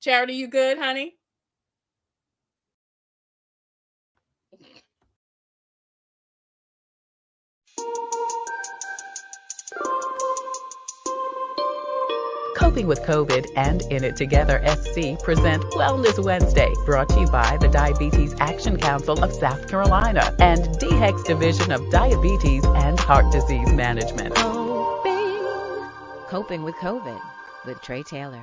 Charity, you good, honey? Coping with COVID and In It Together SC present Wellness Wednesday, brought to you by the Diabetes Action Council of South Carolina and DHEC's Division of Diabetes and Heart Disease Management. Coping with COVID with Trey Taylor.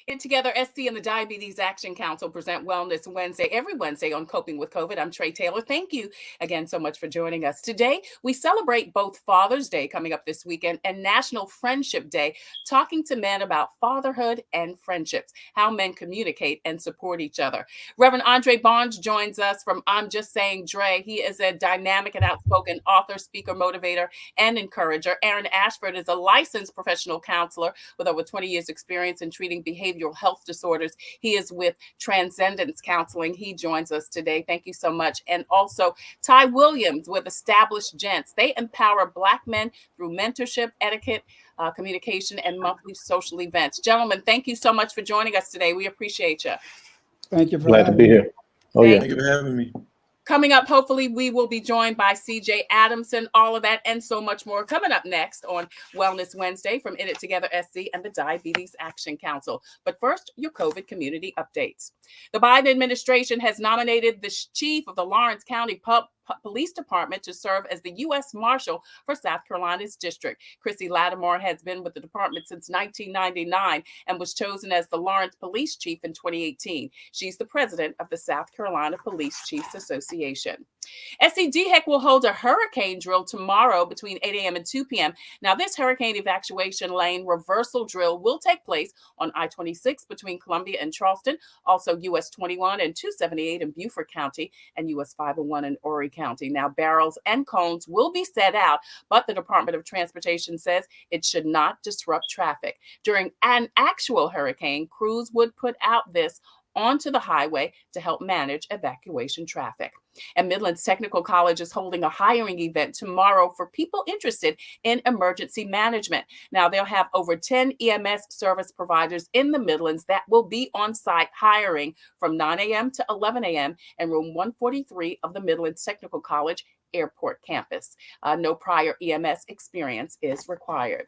It Together SC and the Diabetes Action Council present Wellness Wednesday every Wednesday on Coping with COVID. I'm Trey Taylor. Thank you again so much for joining us. Today, we celebrate both Father's Day coming up this weekend and National Friendship Day, talking to men about fatherhood and friendships, how men communicate and support each other. Reverend Andre Barnes joins us from I'm Just Saying Dre. He is a dynamic and outspoken author, speaker, motivator, and encourager. Aaron Ashford is a licensed professional counselor with over 20 years experience in treating behavioral health disorders. He is with Transcendence Counseling. He joins us today. Thank you so much. And also Ty Williams with Established Gents. They empower Black men through mentorship, etiquette, communication, and monthly social events. Gentlemen, thank you so much for joining us today. We appreciate you. Thank you for Glad to be here. Oh, yeah. Thank you for having me. Coming up, hopefully, we will be joined by CJ Adamson, all of that and so much more coming up next on Wellness Wednesday from In It Together SC and the Diabetes Action Council. But first, your COVID community updates. The Biden administration has nominated the chief of the Lawrence County Police Department to serve as the U.S. Marshal for South Carolina's district. Chrissy Lattimore has been with the department since 1999 and was chosen as the Lawrence Police Chief in 2018. She's the president of the South Carolina Police Chiefs Association. SCDHEC will hold a hurricane drill tomorrow between 8 a.m. and 2 p.m. Now, this hurricane evacuation lane reversal drill will take place on I-26 between Columbia and Charleston, also US 21 and 278 in Beaufort County, and US 501 in Horry County. Now, barrels and cones will be set out, but the Department of Transportation says it should not disrupt traffic. During an actual hurricane, crews would put out this onto the highway to help manage evacuation traffic. And Midlands Technical College is holding a hiring event tomorrow for people interested in emergency management. Now, they'll have over 10 EMS service providers in the Midlands that will be on site hiring from 9 a.m. to 11 a.m. in room 143 of the Midlands Technical College Airport campus. No prior EMS experience is required.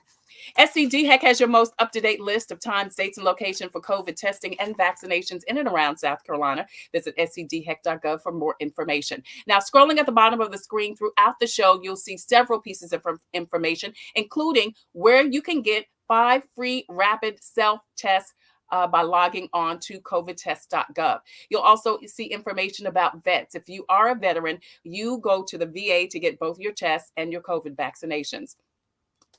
SCDHEC has your most up-to-date list of times, dates, and location for COVID testing and vaccinations in and around South Carolina. Visit scdhec.gov for more information. Now, scrolling at the bottom of the screen throughout the show, you'll see several pieces of information, including where you can get 5 free rapid self-tests by logging on to covidtest.gov. You'll also see information about vets. If you are a veteran, you go to the VA to get both your tests and your COVID vaccinations.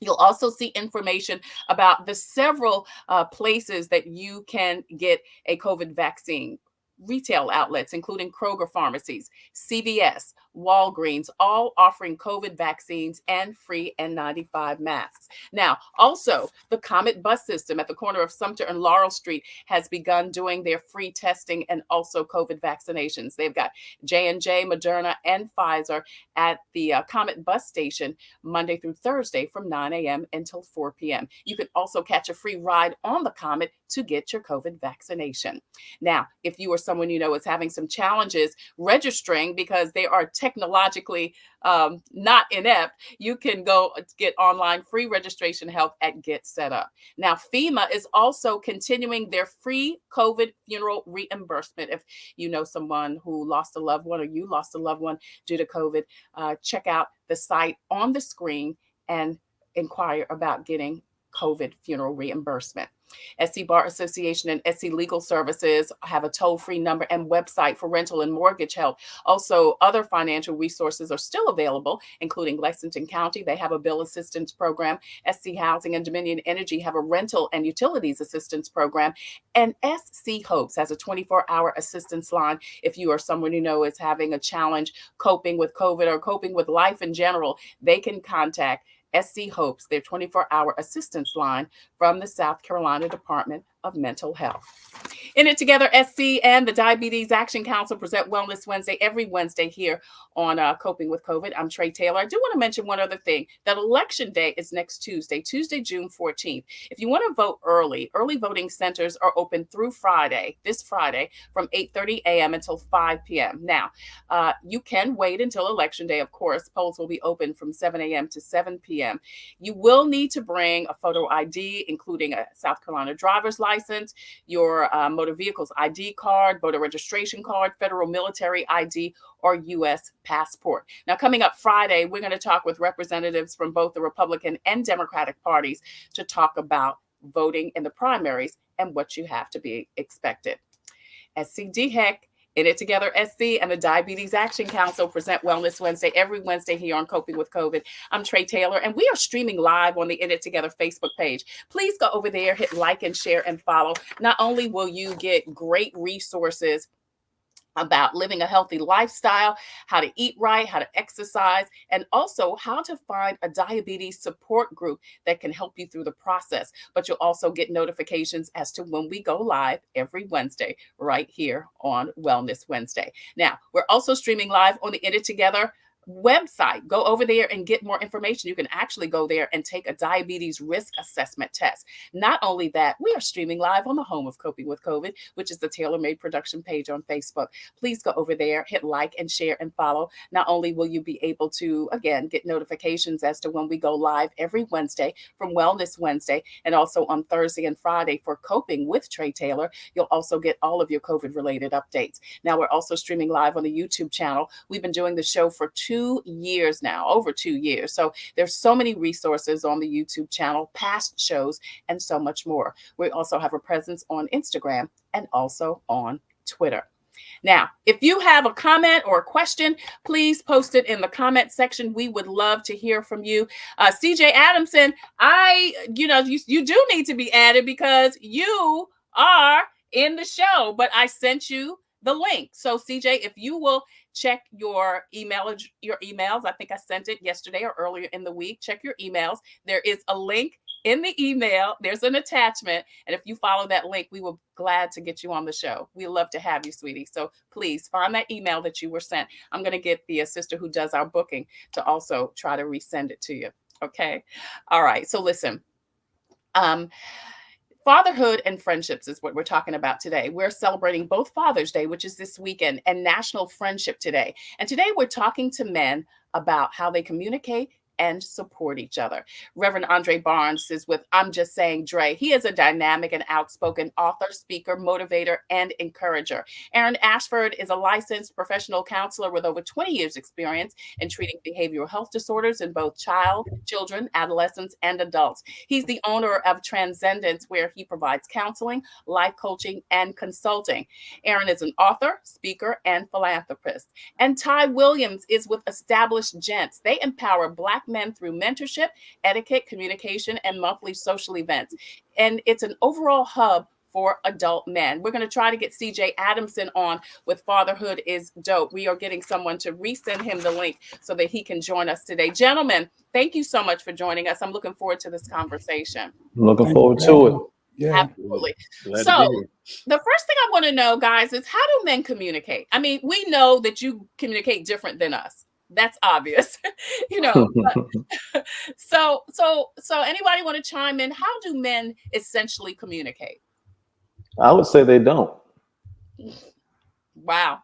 You'll also see information about the several places that you can get a COVID vaccine. Retail outlets, including Kroger pharmacies, CVS, Walgreens, all offering COVID vaccines and free N95 masks. Now, also, the Comet bus system at the corner of Sumter and Laurel Street has begun doing their free testing and also COVID vaccinations. They've got J&J, Moderna, and Pfizer at the Comet bus station Monday through Thursday from 9 a.m. until 4 p.m. You can also catch a free ride on the Comet to get your COVID vaccination. Now, if you or someone you know is having some challenges registering because they are technologically not inept, you can go get online free registration help at Get Set Up. Now, FEMA is also continuing their free COVID funeral reimbursement. If you know someone who lost a loved one or you lost a loved one due to COVID, check out the site on the screen and inquire about getting COVID funeral reimbursement. SC Bar Association and SC Legal Services have a toll-free number and website for rental and mortgage help. Also, other financial resources are still available, including Lexington County. They have a bill assistance program. SC Housing and Dominion Energy have a rental and utilities assistance program. And SC Hopes has a 24-hour assistance line. If you or someone you know is having a challenge coping with COVID or coping with life in general, they can contact SC Hopes, their 24-hour assistance line from the South Carolina Department of mental health. In It Together SC and the Diabetes Action Council present Wellness Wednesday every Wednesday here on Coping with COVID. I'm Trey Taylor. I do want to mention one other thing, that Election Day is next Tuesday, June 14th. If you want to vote early voting centers are open through this Friday, from 8:30 a.m. until 5 p.m. Now, you can wait until Election Day, of course. Polls will be open from 7 a.m. to 7 p.m. You will need to bring a photo ID, including a South Carolina driver's license, your motor vehicles ID card, voter registration card, federal military ID, or U.S. passport. Now, coming up Friday, we're going to talk with representatives from both the Republican and Democratic parties to talk about voting in the primaries and what you have to be expected. SCDHEC, In It Together SC, and the Diabetes Action Council present Wellness Wednesday every Wednesday here on Coping with COVID. I'm Trey Taylor, and we are streaming live on the In It Together Facebook page. Please go over there, hit like and share and follow. Not only will you get great resources about living a healthy lifestyle, how to eat right, how to exercise, and also how to find a diabetes support group that can help you through the process. But you'll also get notifications as to when we go live every Wednesday right here on Wellness Wednesday. Now, we're also streaming live on the In It Together website. Go over there and get more information. You can actually go there and take a diabetes risk assessment test. Not only that, we are streaming live on the home of Coping with COVID, which is the Tailor Made production page on Facebook. Please go over there, hit like and share and follow. Not only will you be able to, again, get notifications as to when we go live every Wednesday from Wellness Wednesday, and also on Thursday and Friday for Coping with Trey Taylor, you'll also get all of your COVID-related updates. Now, we're also streaming live on the YouTube channel. We've been doing the show for 2 years now, over 2 years. So there's so many resources on the YouTube channel, past shows, and so much more. We also have a presence on Instagram and also on Twitter. Now, if you have a comment or a question, please post it in the comment section. We would love to hear from you. CJ Adamson, you do need to be added because you are in the show, but I sent you the link. So CJ, if you will check your emails, I think I sent it yesterday or earlier in the week. Check your emails. There is a link in the email. There's an attachment. And if you follow that link, we will be glad to get you on the show. We love to have you, sweetie. So please find that email that you were sent. I'm going to get the sister who does our booking to also try to resend it to you. Okay. All right. So listen, fatherhood and friendships is what we're talking about today. We're celebrating both Father's Day, which is this weekend, and National Friendship Today. And today we're talking to men about how they communicate and support each other. Reverend Andre Barnes is with I'm Just Saying Dre. He is a dynamic and outspoken author, speaker, motivator, and encourager. Aaron Ashford is a licensed professional counselor with over 20 years experience in treating behavioral health disorders in both children, adolescents, and adults. He's the owner of Transcendence, where he provides counseling, life coaching, and consulting. Aaron is an author, speaker, and philanthropist. And Ty Williams is with established Gents. They empower Black men through mentorship, etiquette, communication, and monthly social events. And it's an overall hub for adult men. We're going to try to get CJ Adamson on with Fatherhood is Dope. We are getting someone to resend him the link so that he can join us today. Gentlemen, thank you so much for joining us. I'm looking forward to this conversation. Looking forward to it. Yeah, absolutely. Glad So to be here. the first thing I want to know, guys, is how do men communicate? I mean, we know that you communicate different than us. That's obvious, But, so anybody want to chime in? How do men essentially communicate? I would say they don't. Wow.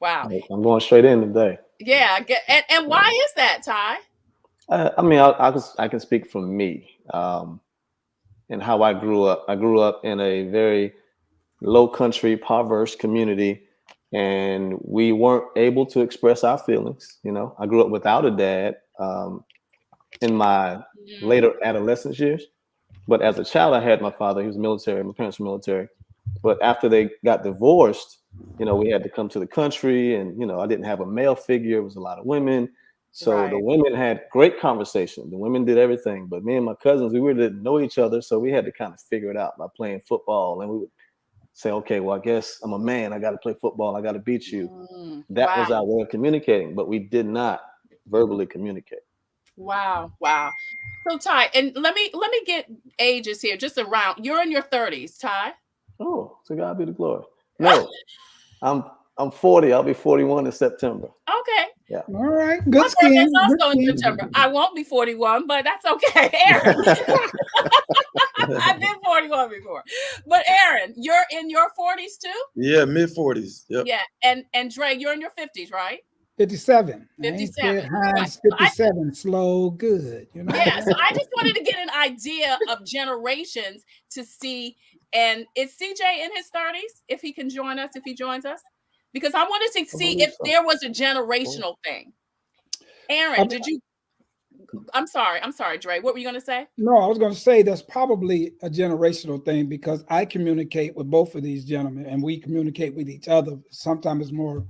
I'm going straight in today. Yeah, and why is that, Ty? I mean, I can speak for me and how I grew up. I grew up in a very low country, impoverished community, and we weren't able to express our feelings. I grew up without a dad in my later adolescence years. But as a child, I had my father. He was military. My parents were military. But after they got divorced, we had to come to the country, and I didn't have a male figure. It was a lot of women. So Right. The women had great conversation. The women did everything. But me and my cousins, we really didn't know each other. So we had to kind of figure it out by playing football. And we would say, okay, well, I guess I'm a man. I got to play football. I got to beat you. That was our way of communicating. But we did not verbally communicate. Wow. Wow. So Ty, and let me get ages here, just around. You're in your 30s, Ty. Oh, to God be the glory. No, I'm I'm 40. I'll be 41 in September. Okay. Yeah. All right. My Good birthday's skin. Good also in skin. September. I won't be 41, but that's okay. Aaron, I've been 41 before. But Aaron, you're in your 40s too? Yeah, mid-40s. Yep. Yeah. And Dre, you're in your 50s, right? 57. I ain't 57. said Right. Heinz 57. Slow, good. You know. Yeah, so I just wanted to get an idea of generations to see. And is CJ in his 30s? If he can join us, if he joins us, because I wanted to see believe if so. there was a generational thing. Aaron, did you? I'm sorry, Dre. What were you going to say? No, I was going to say that's probably a generational thing because I communicate with both of these gentlemen and we communicate with each other. Sometimes it's more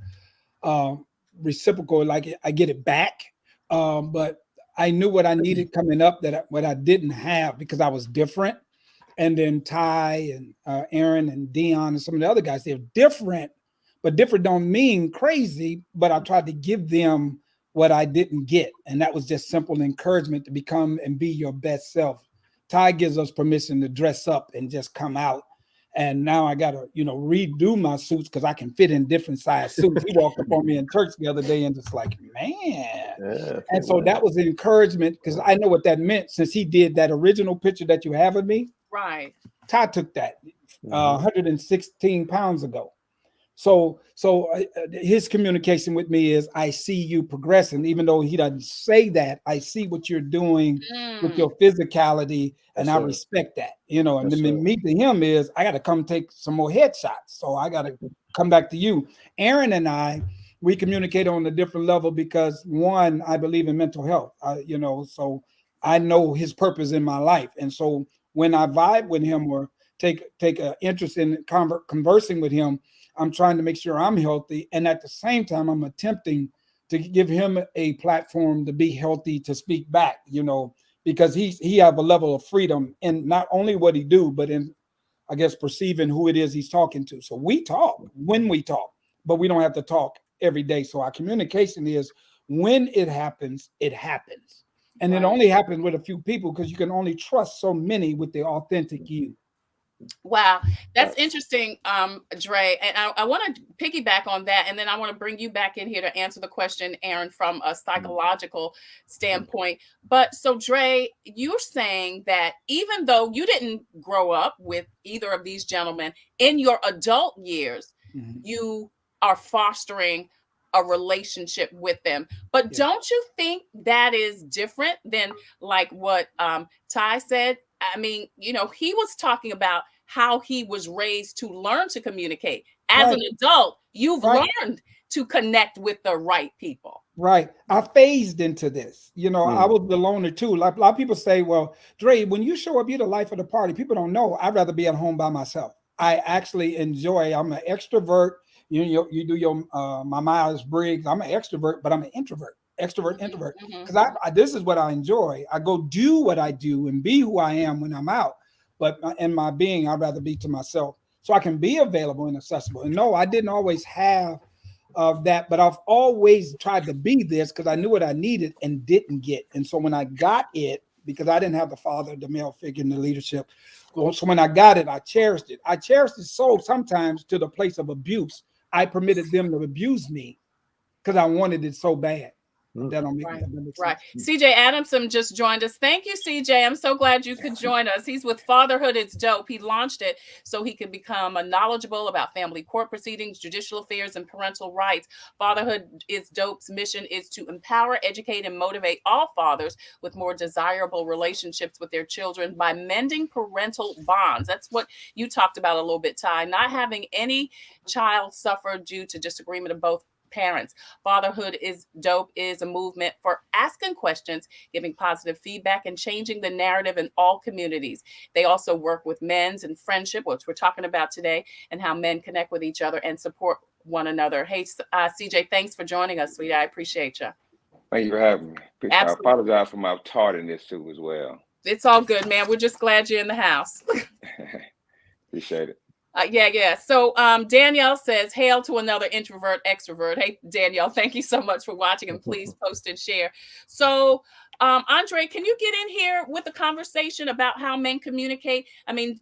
reciprocal, like I get it back. But I knew what I needed coming up what I didn't have because I was different. And then Ty and Aaron and Dion and some of the other guys, they're different, but different don't mean crazy. But I tried to give them what I didn't get. And that was just simple encouragement to become and be your best self. Ty gives us permission to dress up and just come out. And now I got to, redo my suits because I can fit in different size suits. He walked up on me in church the other day and just like, man. Yeah, And so that was encouragement because I know what that meant since he did that original picture that you have of me. Right. Ty took that 116 pounds ago. So his communication with me is, I see you progressing, even though he doesn't say that. I see what you're doing with your physicality, and I respect that. And then me to him is, I got to come take some more headshots. So I got to come back to you. Aaron and I, we communicate on a different level because one, I believe in mental health. So I know his purpose in my life, and so when I vibe with him or take an interest in conversing with him, I'm trying to make sure I'm healthy. And at the same time, I'm attempting to give him a platform to be healthy, to speak back, because he have a level of freedom in not only what he do, but in, I guess, perceiving who it is he's talking to. So we talk when we talk, but we don't have to talk every day. So our communication is when it happens, it happens. And it only happens with a few people because you can only trust so many with the authentic you. Wow, that's interesting, Dre. And I want to piggyback on that, and then I want to bring you back in here to answer the question, Aaron, from a psychological standpoint. But so, Dre, you're saying that even though you didn't grow up with either of these gentlemen in your adult years, you are fostering a relationship with them. But don't you think that is different than like what Ty said? I mean, he was talking about how he was raised to learn to communicate. As an adult, you've learned to connect with the right people. Right. I phased into this. I was the loner too. Like a lot of people say, well, Dre, when you show up, you're the life of the party. People don't know. I'd rather be at home by myself. I actually enjoy, I'm an extrovert. You do your my Myers-Briggs. I'm an extrovert, but I'm an introvert. Extrovert, introvert. Because this is what I enjoy. I go do what I do and be who I am when I'm out. But in my being, I'd rather be to myself. So I can be available and accessible. And no, I didn't always have that, but I've always tried to be this because I knew what I needed and didn't get. And so when I got it, because I didn't have the father, the male figure in the leadership. So when I got it, I cherished it. I cherished it so sometimes to the place of abuse. I permitted them to abuse me because I wanted it so bad. That don't make right. CJ Adamson just joined us. Thank you, CJ. I'm so glad you could join us. He's with Fatherhood It's Dope. He launched it so he could become knowledgeable about family court proceedings, judicial affairs, and parental rights. Fatherhood It's Dope's mission is to empower, educate, and motivate all fathers with more desirable relationships with their children by mending parental bonds. That's what you talked about a little bit, Ty. Not having any child suffer due to disagreement of both parents. Fatherhood Is Dope is a movement for asking questions, giving positive feedback, and changing the narrative in all communities. They also work with men's and friendship, which we're talking about today, and how men connect with each other and support one another. Hey, CJ, thanks for joining us, sweetie. I appreciate you. Thank you for having me. I apologize for my tardiness too as well. It's all good, man. We're just glad you're in the house. Appreciate it. Yeah. So Danielle says, hail to another introvert extrovert. Hey, Danielle, thank you so much for watching, and please post and share. So Andre, can you get in here with a conversation about how men communicate? I mean,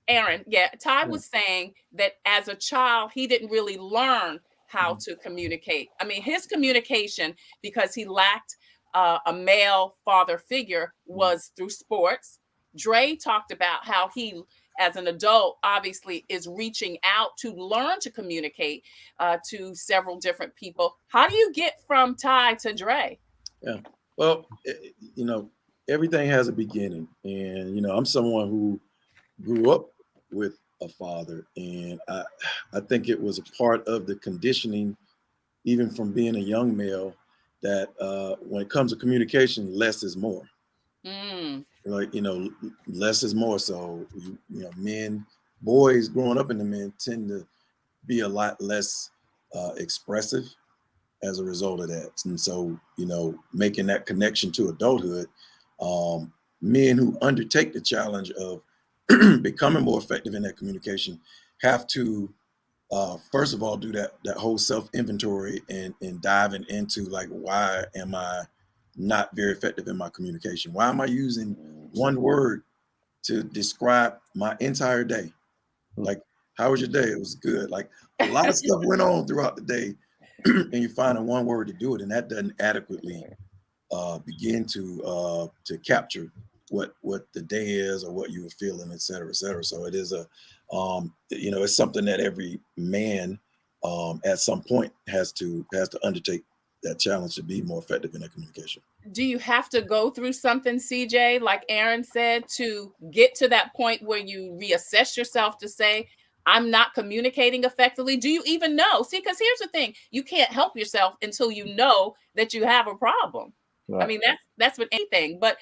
Aaron, Ty was saying that as a child, he didn't really learn how to communicate. I mean, his communication, because he lacked a male father figure, was through sports. Dre talked about how he, as an adult, obviously is reaching out to learn to communicate to several different people. How do you get from Ty to Dre? Yeah, well, everything has a beginning, and I'm someone who grew up with a father, and I think it was a part of the conditioning, even from being a young male, that when it comes to communication, less is more. Like, less is more. So boys growing up in the men tend to be a lot less expressive as a result of that. And so, making that connection to adulthood, men who undertake the challenge of becoming more effective in that communication have to first of all do that whole self-inventory and diving into, like, why am I not very effective in my communication? Why am I using one word to describe my entire day? Like, how was your day? It was good. Like, a lot of stuff went on throughout the day, and you're finding one word to do it, and that doesn't adequately begin to capture what the day is, or what you were feeling, et cetera, et cetera. So it is it's something that every man at some point has to undertake that challenge to be more effective in that communication. Do you have to go through something, CJ, like Aaron said, to get to that point where you reassess yourself to say, I'm not communicating effectively? Do you even know? See, because here's the thing, you can't help yourself until you know that you have a problem. Right. I mean, that's with anything, but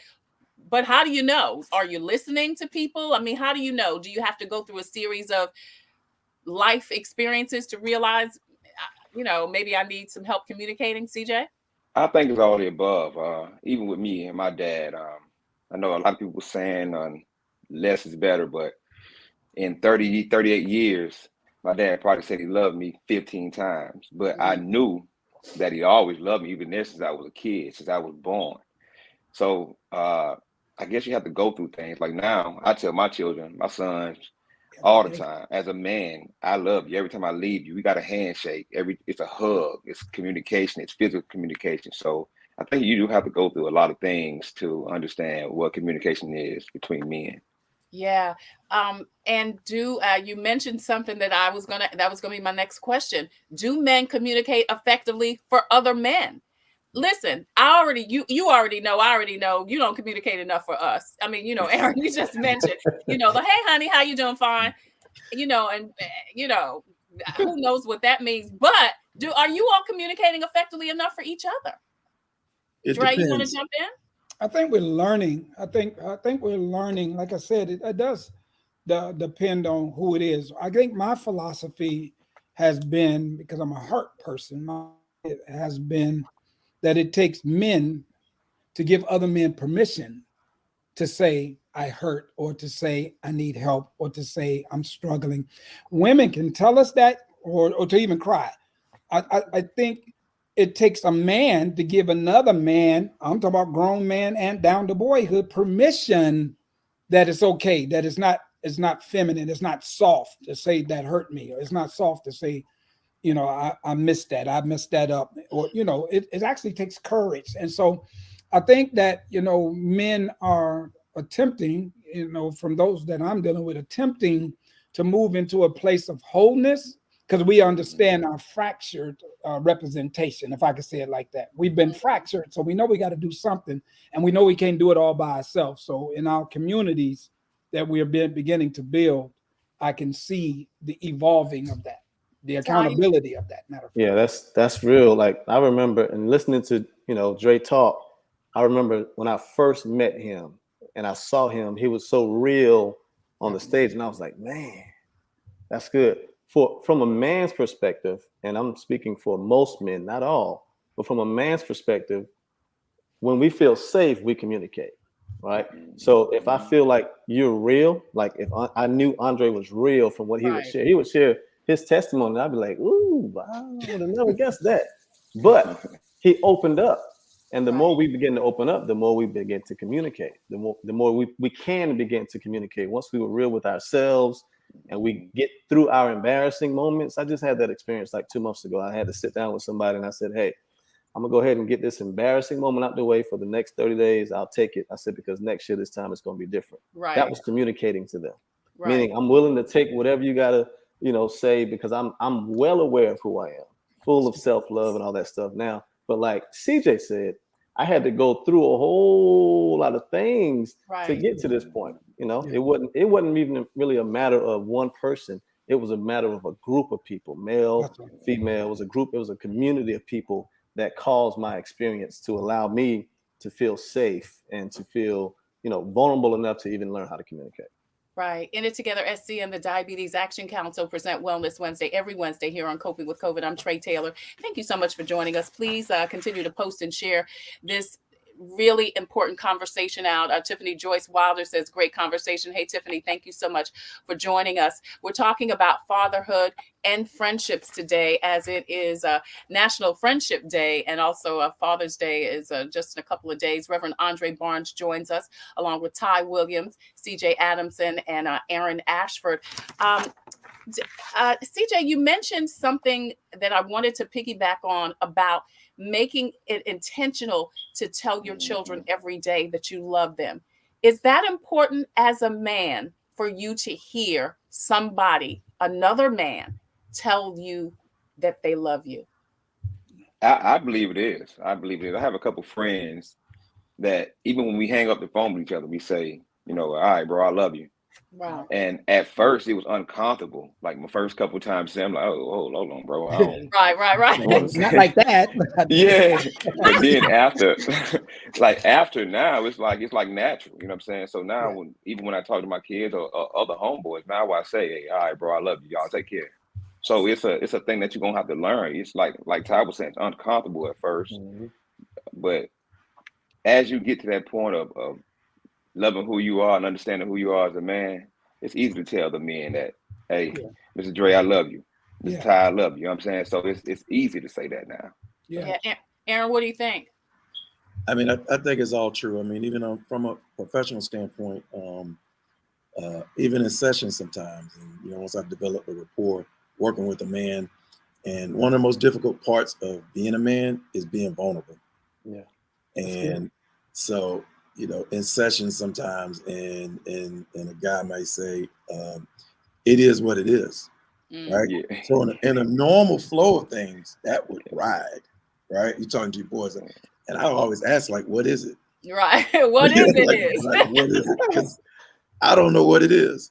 how do you know? Are you listening to people? I mean, how do you know? Do you have to go through a series of life experiences to realize, maybe I need some help communicating, CJ? I think it's all the above. Even with me and my dad, I know a lot of people saying less is better, but in 38 years, my dad probably said he loved me 15 times, but I knew that he always loved me, even there since I was a kid, since I was born. So I guess you have to go through things. Like now, I tell my children, my sons, all the time, as a man, I love you. Every time I leave you, we got a handshake. It's a hug. It's communication. It's physical communication. So I think you do have to go through a lot of things to understand what communication is between men. Yeah. And you mentioned something that was gonna be my next question. Do men communicate effectively for other men? Listen, you already know you don't communicate enough for us. I mean, Aaron, you just mentioned, hey honey, how you doing? Fine. And who knows what that means, but are you all communicating effectively enough for each other? Dre, you want to jump in? I think we're learning. I think we're learning. Like I said, it does depend on who it is. I think my philosophy has been, because I'm a hurt person, it has been that it takes men to give other men permission to say I hurt, or to say I need help, or to say I'm struggling. Women can tell us that, or to even cry. I think it takes a man to give another man, I'm talking about grown man and down to boyhood, permission that it's okay, that it's not feminine, it's not soft to say that hurt me, or it's not soft to say, I missed that, I messed that up, or it actually takes courage. And so I think that men are attempting, from those that I'm dealing with, attempting to move into a place of wholeness, because we understand our fractured representation, if I could say it like that. We've been fractured, so we know we got to do something, and we know we can't do it all by ourselves. So in our communities that we are beginning to build, I can see the evolving of that, the accountability of that. Matter of fact. Yeah, that's real. Like, I remember, and listening to Dre talk, I remember when I first met him and I saw him, he was so real on the stage, and I was like, man, that's good. From a man's perspective, and I'm speaking for most men, not all, but from a man's perspective, when we feel safe, we communicate, right? So if I feel like you're real, like if I knew Andre was real from what he would share his testimony, I'd be like, ooh, I would have never guessed that. But he opened up. And the more we begin to open up, the more we begin to communicate. The more we can begin to communicate. Once we were real with ourselves and we get through our embarrassing moments. I just had that experience like 2 months ago. I had to sit down with somebody and I said, hey, I'm gonna go ahead and get this embarrassing moment out the way for the next 30 days. I'll take it. I said, because next year, this time it's gonna be different. Right. That was communicating to them. Right. Meaning I'm willing to take whatever you gotta, say, because I'm well aware of who I am, full of self-love and all that stuff now. But like CJ said, I had to go through a whole lot of things to get to this point. It wasn't even really a matter of one person. It was a matter of a group of people, male, female. It was a group, it was a community of people that caused my experience to allow me to feel safe and to feel, vulnerable enough to even learn how to communicate. Right. In It Together SC and the Diabetes Action Council present Wellness Wednesday every Wednesday here on Coping with COVID. I'm Trey Taylor. Thank you so much for joining us. Please continue to post and share this really important conversation out. Tiffany Joyce Wilder says, great conversation. Hey, Tiffany, thank you so much for joining us. We're talking about fatherhood and friendships today, as it is National Friendship Day, and also Father's Day is just in a couple of days. Reverend Andre Barnes joins us, along with Ty Williams, CJ Adamson, and Aaron Ashford. CJ, you mentioned something that I wanted to piggyback on about making it intentional to tell your children every day that you love them. Is that important as a man for you to hear somebody, another man, tell you that they love you? I believe it is. I believe it is. I have a couple friends that even when we hang up the phone with each other, we say, all right, bro, I love you. Wow. And at first it was uncomfortable. Like my first couple of times, I'm like, oh, hold on, bro. Right. Not like that. Yeah. But then after now, it's like natural. You know what I'm saying? So now even when I talk to my kids or other homeboys, now I say, hey, all right, bro, I love you. Y'all take care. So it's a thing that you're gonna have to learn. It's like Ty was saying, it's uncomfortable at first. But as you get to that point of loving who you are and understanding who you are as a man, it's easy to tell the men that, hey, Mr. Dre, I love you. Mr. Ty, I love you. You know what I'm saying? So it's easy to say that now. Yeah. Aaron, what do you think? I mean, I think it's all true. I mean, even from a professional standpoint, even in sessions sometimes, and once I've developed a rapport working with a man, and one of the most difficult parts of being a man is being vulnerable. Yeah. And so, in sessions sometimes, and a guy might say, it is what it is, right? Yeah. So in a normal flow of things, that would ride, right? You're talking to your boys, and I always ask, like, what is it? Right. What is it? Like, what is it? Because I don't know what it is,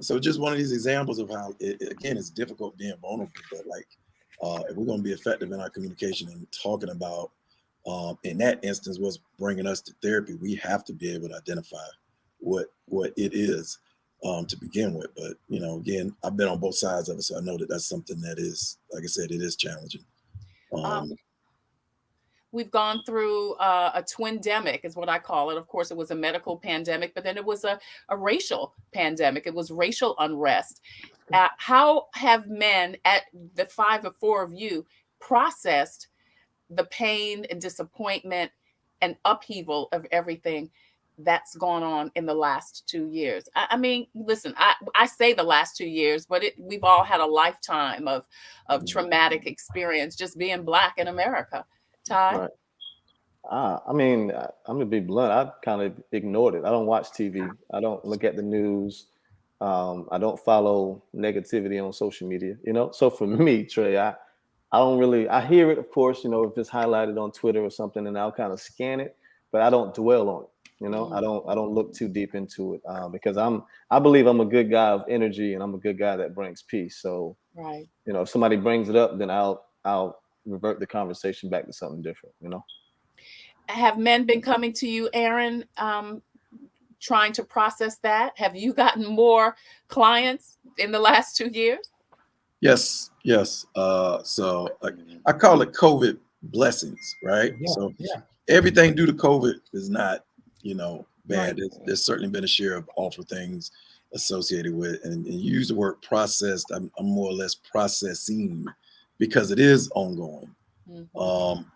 So just one of these examples of how, again, it's difficult being vulnerable, but like, if we're going to be effective in our communication and talking about, in that instance, what's bringing us to therapy, we have to be able to identify what it is to begin with. But again, I've been on both sides of it, so I know that that's something that is, like I said, it is challenging. We've gone through a twindemic, is what I call it. Of course, it was a medical pandemic, but then it was a racial pandemic. It was racial unrest. How have men, at the 5 or 4 of you, processed the pain and disappointment and upheaval of everything that's gone on in the last 2 years? I mean, listen, I say the last 2 years, but we've all had a lifetime of traumatic experience just being Black in America. Ty? Right. I mean, I'm gonna be blunt. I kind of ignored it. I don't watch TV. I don't look at the news. I don't follow negativity on social media. So for me, Trey, I don't really. I hear it, of course. If it's highlighted on Twitter or something, and I'll kind of scan it, but I don't dwell on it. I don't look too deep into it because I believe I'm a good guy of energy, and I'm a good guy that brings peace. So right. If somebody brings it up, then I'll revert the conversation back to something different. Have men been coming to you, Aaron, trying to process that? Have you gotten more clients in the last 2 years? Yes. So I call it COVID blessings, right? So everything due to COVID is not, bad. Right. There's certainly been a share of awful things associated with it. And you use the word processed. I'm more or less processing because it is ongoing.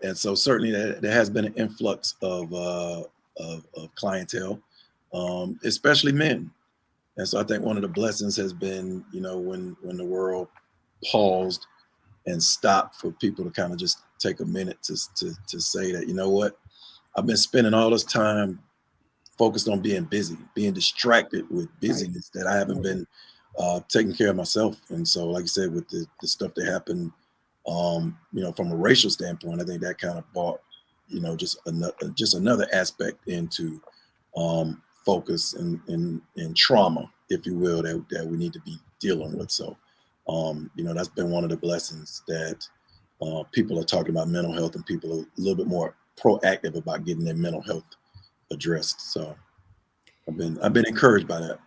And so certainly there has been an influx of clientele, especially men. And so I think one of the blessings has been, when the world paused and stopped, for people to kind of just take a minute to say that, you know what, I've been spending all this time focused on being busy, being distracted with busyness, that I haven't been taking care of myself. And so, like I said, with the stuff that happened, from a racial standpoint, I think that kind of brought, just another aspect into focus and trauma, if you will, that we need to be dealing with. So, that's been one of the blessings, that people are talking about mental health, and people are a little bit more proactive about getting their mental health addressed. So I've been encouraged by that.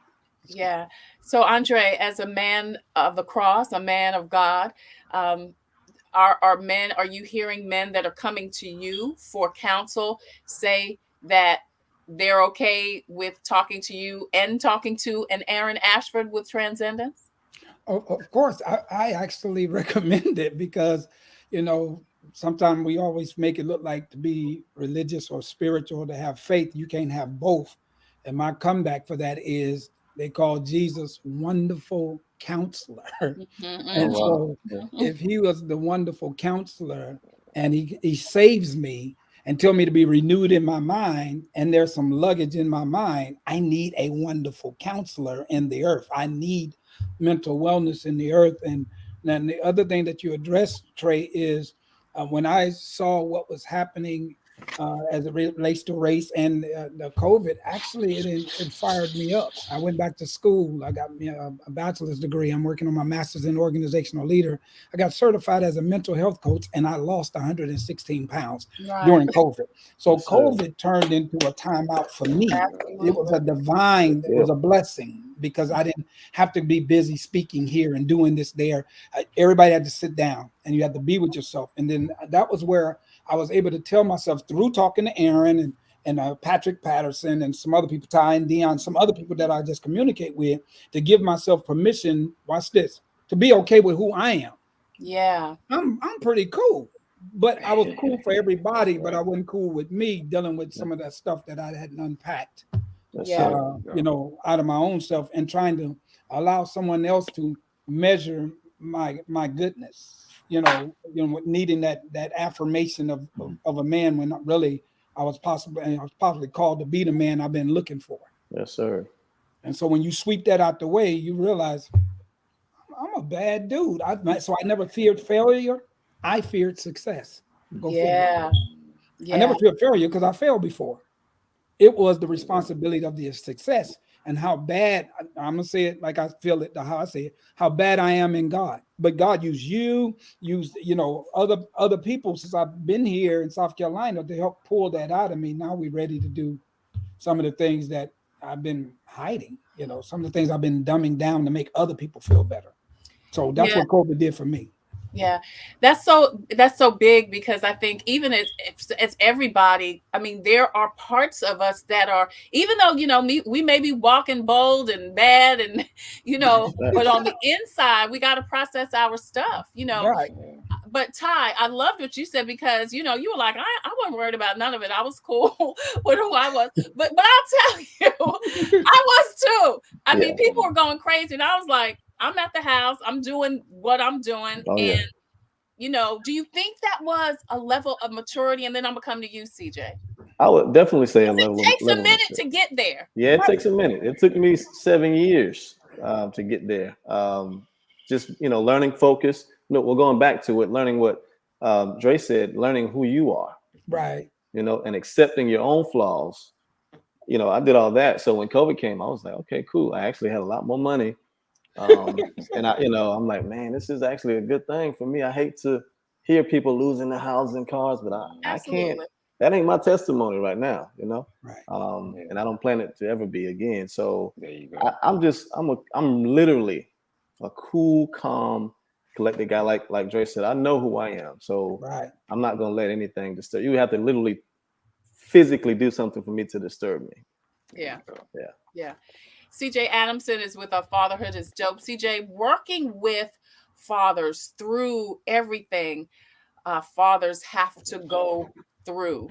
Yeah. So Andre, as a man of the cross, a man of God, are you hearing men that are coming to you for counsel say that they're okay with talking to you and talking to an Aaron Ashford with Transcendence? Of course, I actually recommend it, because, sometimes we always make it look like, to be religious or spiritual, to have faith, you can't have both. And my comeback for that is, they call Jesus Wonderful Counselor. And so if he was the wonderful counselor, and he saves me and tell me to be renewed in my mind, and there's some luggage in my mind, I need a wonderful counselor in the earth. I need mental wellness in the earth. And then the other thing that you addressed, Trey, is when I saw what was happening as it relates to race and the COVID, actually it fired me up. I went back to school. I got me a bachelor's degree. I'm working on my master's in organizational leader. I got certified as a mental health coach, and I lost 116 pounds during COVID. So COVID turned into a timeout for me. Absolutely. It was it was a blessing, because I didn't have to be busy speaking here and doing this there. Everybody had to sit down, and you had to be with yourself. And then that was where I was able to tell myself, through talking to Aaron and Patrick Patterson and some other people, Ty and Dion, some other people that I just communicate with, to give myself permission, watch this, to be okay with who I am. Yeah. I'm pretty cool. But I was cool for everybody, but I wasn't cool with me, dealing with some of that stuff that I hadn't unpacked. Out of my own self, and trying to allow someone else to measure my goodness, needing that affirmation of a man, when not really I was possibly called to be the man I've been looking for. Yes, sir. And so when you sweep that out the way, you realize I'm a bad dude. So I never feared failure. I feared success. Yeah. I never feared failure, because I failed before. It was the responsibility of the success, and how bad, I'm going to say it like I feel it, how I say it, how bad I am in God. But God used other people since I've been here in South Carolina to help pull that out of me. Now we're ready to do some of the things that I've been hiding, some of the things I've been dumbing down to make other people feel better. So that's what COVID did for me. Yeah, that's so big, because I think even as everybody, I mean, there are parts of us that are, even though, we may be walking bold and bad and, but on the inside, we got to process our stuff, Right. But Ty, I loved what you said, because, you were like, I wasn't worried about none of it. I was cool with who I was. But I'll tell you, I was too. I mean, people were going crazy. And I was like, I'm at the house. I'm doing what I'm doing. And, do you think that was a level of maturity? And then I'm going to come to you, CJ. I would definitely say a level. It takes a minute to get there. Yeah, it takes a minute. It took me 7 years to get there. Just, learning focus. We're going back to it, learning what Dre said, learning who you are. Right. And accepting your own flaws. I did all that. So when COVID came, I was like, okay, cool. I actually had a lot more money. And I'm like, man, this is actually a good thing for me. I hate to hear people losing their houses and cars, but I can't. That ain't my testimony right now, Right. And I don't plan it to ever be again. So there you go. I'm literally a cool, calm, collected guy. Like Dre said, I know who I am. So I'm not gonna let anything disturb you. Have to literally physically do something for me to disturb me. Yeah. CJ Adamson is with our Fatherhood is Dope. CJ, working with fathers through everything, fathers have to go through.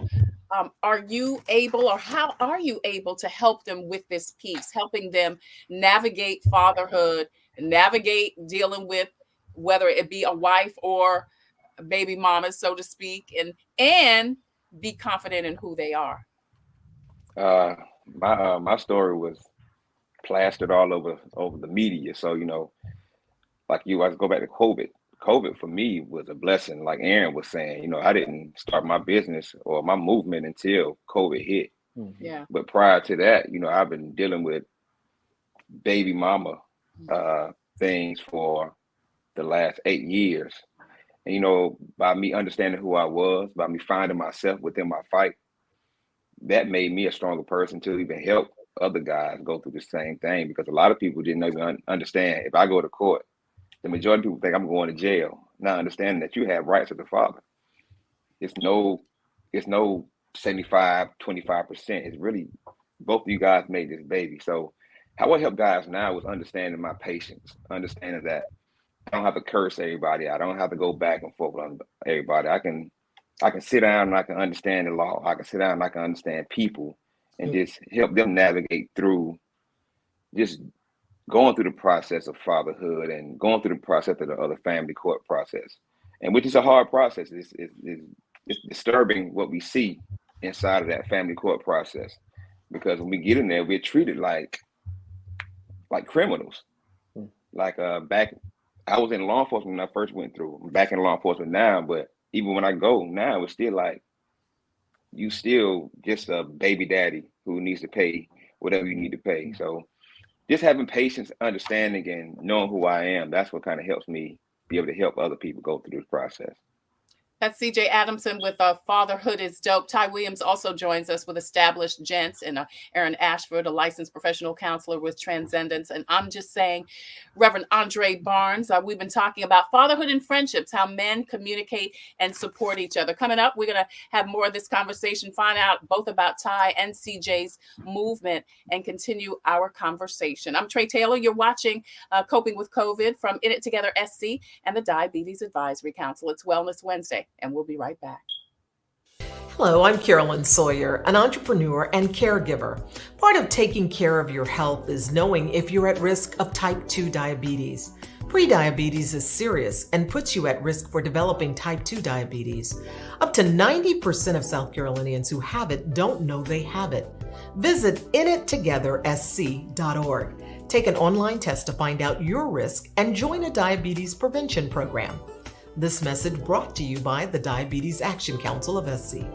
Are you able, or how are you able to help them with this piece, helping them navigate fatherhood, navigate dealing with whether it be a wife or a baby mama, so to speak, and be confident in who they are? My story was plastered all over the media. So, like I go back to COVID. COVID for me was a blessing. Like Aaron was saying, I didn't start my business or my movement until COVID hit. Yeah. But prior to that, I've been dealing with baby mama things for the last 8 years. And, by me understanding who I was, by me finding myself within my fight, that made me a stronger person to even help other guys go through the same thing. Because a lot of people didn't even understand, if I go to court, the majority of people think I'm going to jail, not understanding that you have rights as a father. It's no 75, 25%. It's really both of you guys made this baby. So how I help guys now is understanding my patience, understanding that I don't have to curse everybody. I don't have to go back and forth on everybody. I can sit down and I can understand the law. I can sit down and I can understand people and just help them navigate through just going through the process of fatherhood and going through the process of the other family court process, and which is a hard process. It's disturbing what we see inside of that family court process, because when we get in there, we're treated like criminals. Like back, I was in law enforcement when I first went through. I'm back in law enforcement now, but even when I go now, it's still like you still just a baby daddy who needs to pay whatever you need to pay. So just having patience, understanding, and knowing who I am, that's what kind of helps me be able to help other people go through this process. That's CJ Adamson with Fatherhood is Dope. Ty Williams also joins us with Established Gents, and Aaron Ashford, a licensed professional counselor with Transcendence. And I'm just saying, Reverend Andre Barnes, we've been talking about fatherhood and friendships, how men communicate and support each other. Coming up, we're going to have more of this conversation, find out both about Ty and CJ's movement, and continue our conversation. I'm Trey Taylor. You're watching Coping with COVID from In It Together SC and the Diabetes Advisory Council. It's Wellness Wednesday, and we'll be right back. Hello, I'm Carolyn Sawyer, an entrepreneur and caregiver. Part of taking care of your health is knowing if you're at risk of type 2 diabetes. Prediabetes is serious and puts you at risk for developing type 2 diabetes. Up to 90% of South Carolinians who have it don't know they have it. Visit inittogethersc.org. Take an online test to find out your risk and join a diabetes prevention program. This message brought to you by the Diabetes Action Council of SC.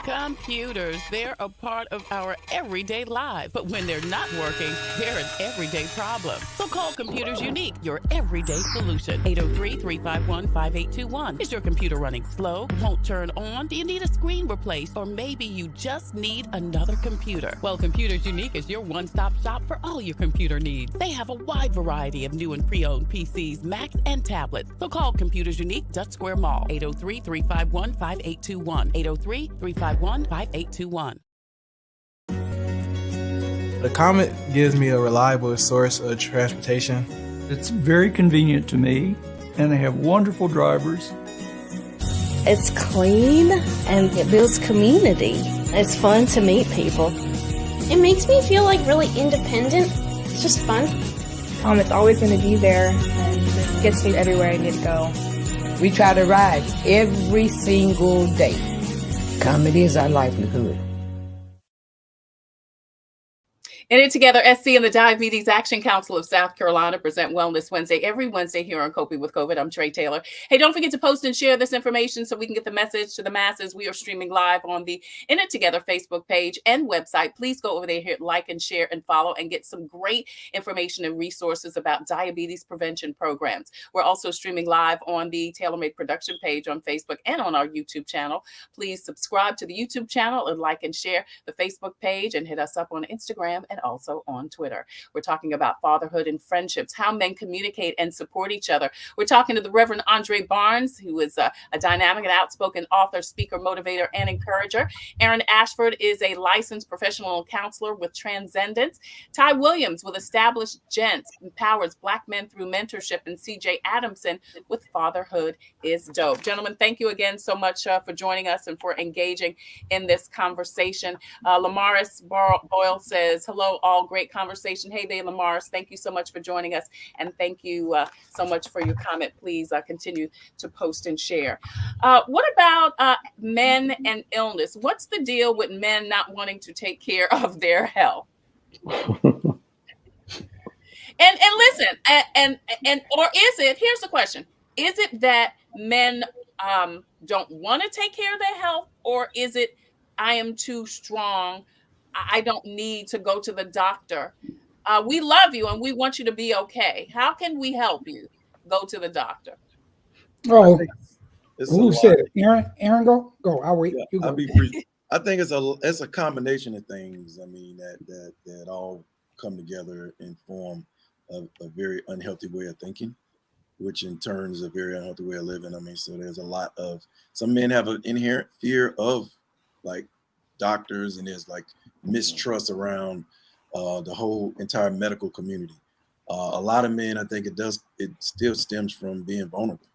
Computers, they're a part of our everyday lives. But when they're not working, they're an everyday problem. So call Computers Unique, your everyday solution. 803-351-5821. Is your computer running slow? Won't turn on? Do you need a screen replaced? Or maybe you just need another computer? Well, Computers Unique is your one-stop shop for all your computer needs. They have a wide variety of new and pre-owned PCs, Macs, and tablets. So call Computers Unique, Dutch Square Mall. 803-351-5821. 803-351-5821. The Comet gives me a reliable source of transportation. It's very convenient to me, and they have wonderful drivers. It's clean, and it builds community. It's fun to meet people. It makes me feel like really independent. It's just fun. It's always going to be there, and it gets me everywhere I need to go. We try to ride every single day. Comedy is our livelihood. In It Together SC and the Diabetes Action Council of South Carolina present Wellness Wednesday every Wednesday here on Coping with COVID. I'm Trey Taylor. Hey, don't forget to post and share this information so we can get the message to the masses. We are streaming live on the In It Together Facebook page and website. Please go over there, hit like and share and follow, and get some great information and resources about diabetes prevention programs. We're also streaming live on the Tailor Made Production page on Facebook and on our YouTube channel. Please subscribe to the YouTube channel and like and share the Facebook page, and hit us up on Instagram and and also on Twitter. We're talking about fatherhood and friendships, how men communicate and support each other. We're talking to the Reverend Andre Barnes, who is a dynamic and outspoken author, speaker, motivator, and encourager. Aaron Ashford is a licensed professional counselor with Transcendence. Ty Williams with established Gents, empowers Black men through mentorship, and CJ Adamson with Fatherhood is Dope. Gentlemen, thank you again so much for joining us and for engaging in this conversation. Lamaris Boyle says, hello, all, great conversation. Hey there, Lamaris. Thank you so much for joining us. And thank you so much for your comment. Please continue to post and share. What about men and illness? What's the deal with men not wanting to take care of their health? And listen, and or is it, here's the question, is it that men don't want to take care of their health, or is it I am too strong, I don't need to go to the doctor? We love you and we want you to be okay. How can we help you? Go to the doctor. Oh, It's who said it? Aaron, go. I'll wait. Yeah, You go. I'll be brief. I think it's a combination of things. I mean, that all come together and form a very unhealthy way of thinking, which in turn is a very unhealthy way of living. I mean, so there's a lot of, some men have an inherent fear of like doctors, and there's like mistrust around the whole entire medical community. A lot of men, I think it still stems from being vulnerable.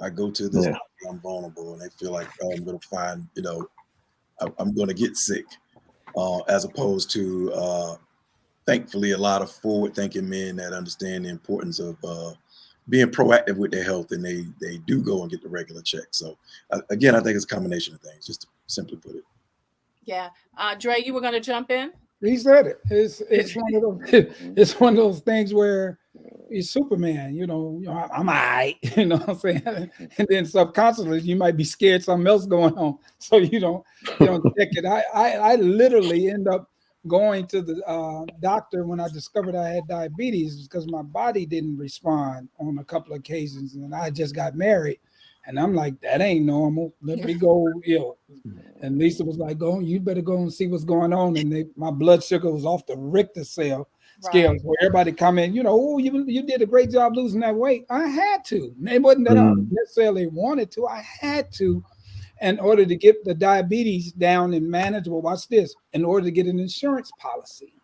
I go to this, I'm vulnerable, and they feel like, oh, I'm going to find, I'm going to get sick, as opposed to, thankfully, a lot of forward-thinking men that understand the importance of being proactive with their health, and they do go and get the regular check. So, again, I think it's a combination of things, just to simply put it. Yeah. Dre, you were going to jump in? He said it. It's one of those. It's one of those things where he's Superman. I'm all right. You know what I'm saying? And then subconsciously, you might be scared something else going on, so you don't check it. I literally end up going to the doctor when I discovered I had diabetes, because my body didn't respond on a couple of occasions, and I just got married. And I'm like, that ain't normal. Let me go. And Lisa was like, "Go, you better go and see what's going on." And my blood sugar was off the Richter scale. Scales where everybody come in, oh, you did a great job losing that weight. I had to. It wasn't that I necessarily wanted to. I had to, in order to get the diabetes down and manageable. Watch this. In order to get an insurance policy.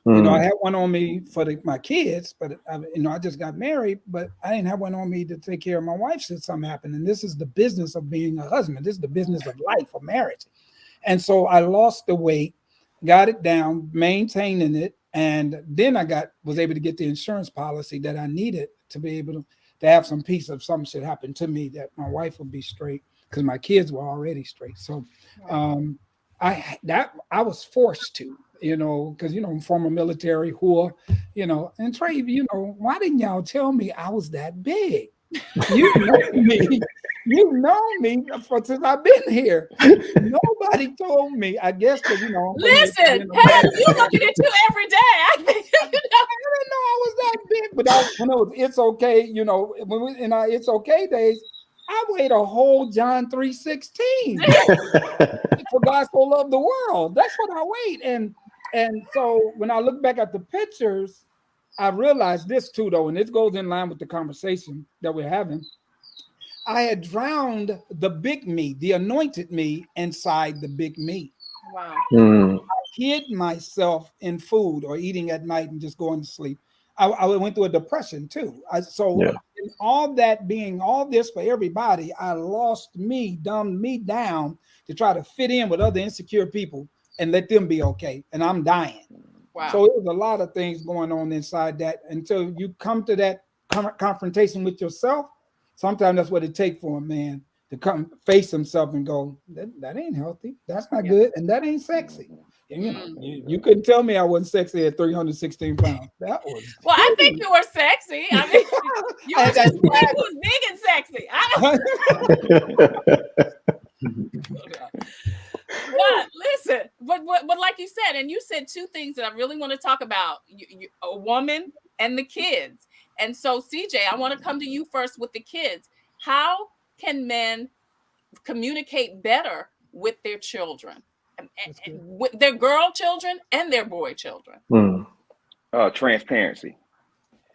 I had one on me for my kids, but I just got married, but I didn't have one on me to take care of my wife since something happened. And this is the business of being a husband. This is the business of life, of marriage. And so I lost the weight, got it down, maintaining it. And then was able to get the insurance policy that I needed to be able to have some peace if something should happen to me, that my wife would be straight, because my kids were already straight. So I was forced to. Because, I'm former military whore, and Trey, why didn't y'all tell me I was that big? You know me since I've been here. Nobody told me. I guess because, listen, you looking at you every day. I think, I didn't know I was that big, but when it was It's Okay, in our It's Okay days, I weighed a whole John 3:16. For God so loved the world. That's what I weighed. And so when I look back at the pictures, I realized this too, though, and this goes in line with the conversation that we're having. I had drowned the big me, the anointed me, inside the big me. Wow. I hid myself in food or eating at night and just going to sleep. I went through a depression too. In all this for everybody, I lost me, dumbed me down to try to fit in with other insecure people and let them be okay. And I'm dying. Wow. So it was a lot of things going on inside that until you come to that confrontation with yourself. Sometimes that's what it takes for a man to come face himself and go, that ain't healthy. That's not good. And that ain't sexy. And, you couldn't tell me I wasn't sexy at 316 pounds. That was. Well, I think you were sexy. I mean, you were just like, who's big and sexy. But listen, but like you said, and you said two things that I really want to talk about: a woman and the kids. And so, CJ, I want to come to you first with the kids. How can men communicate better with their children? with their girl children and their boy children? Transparency.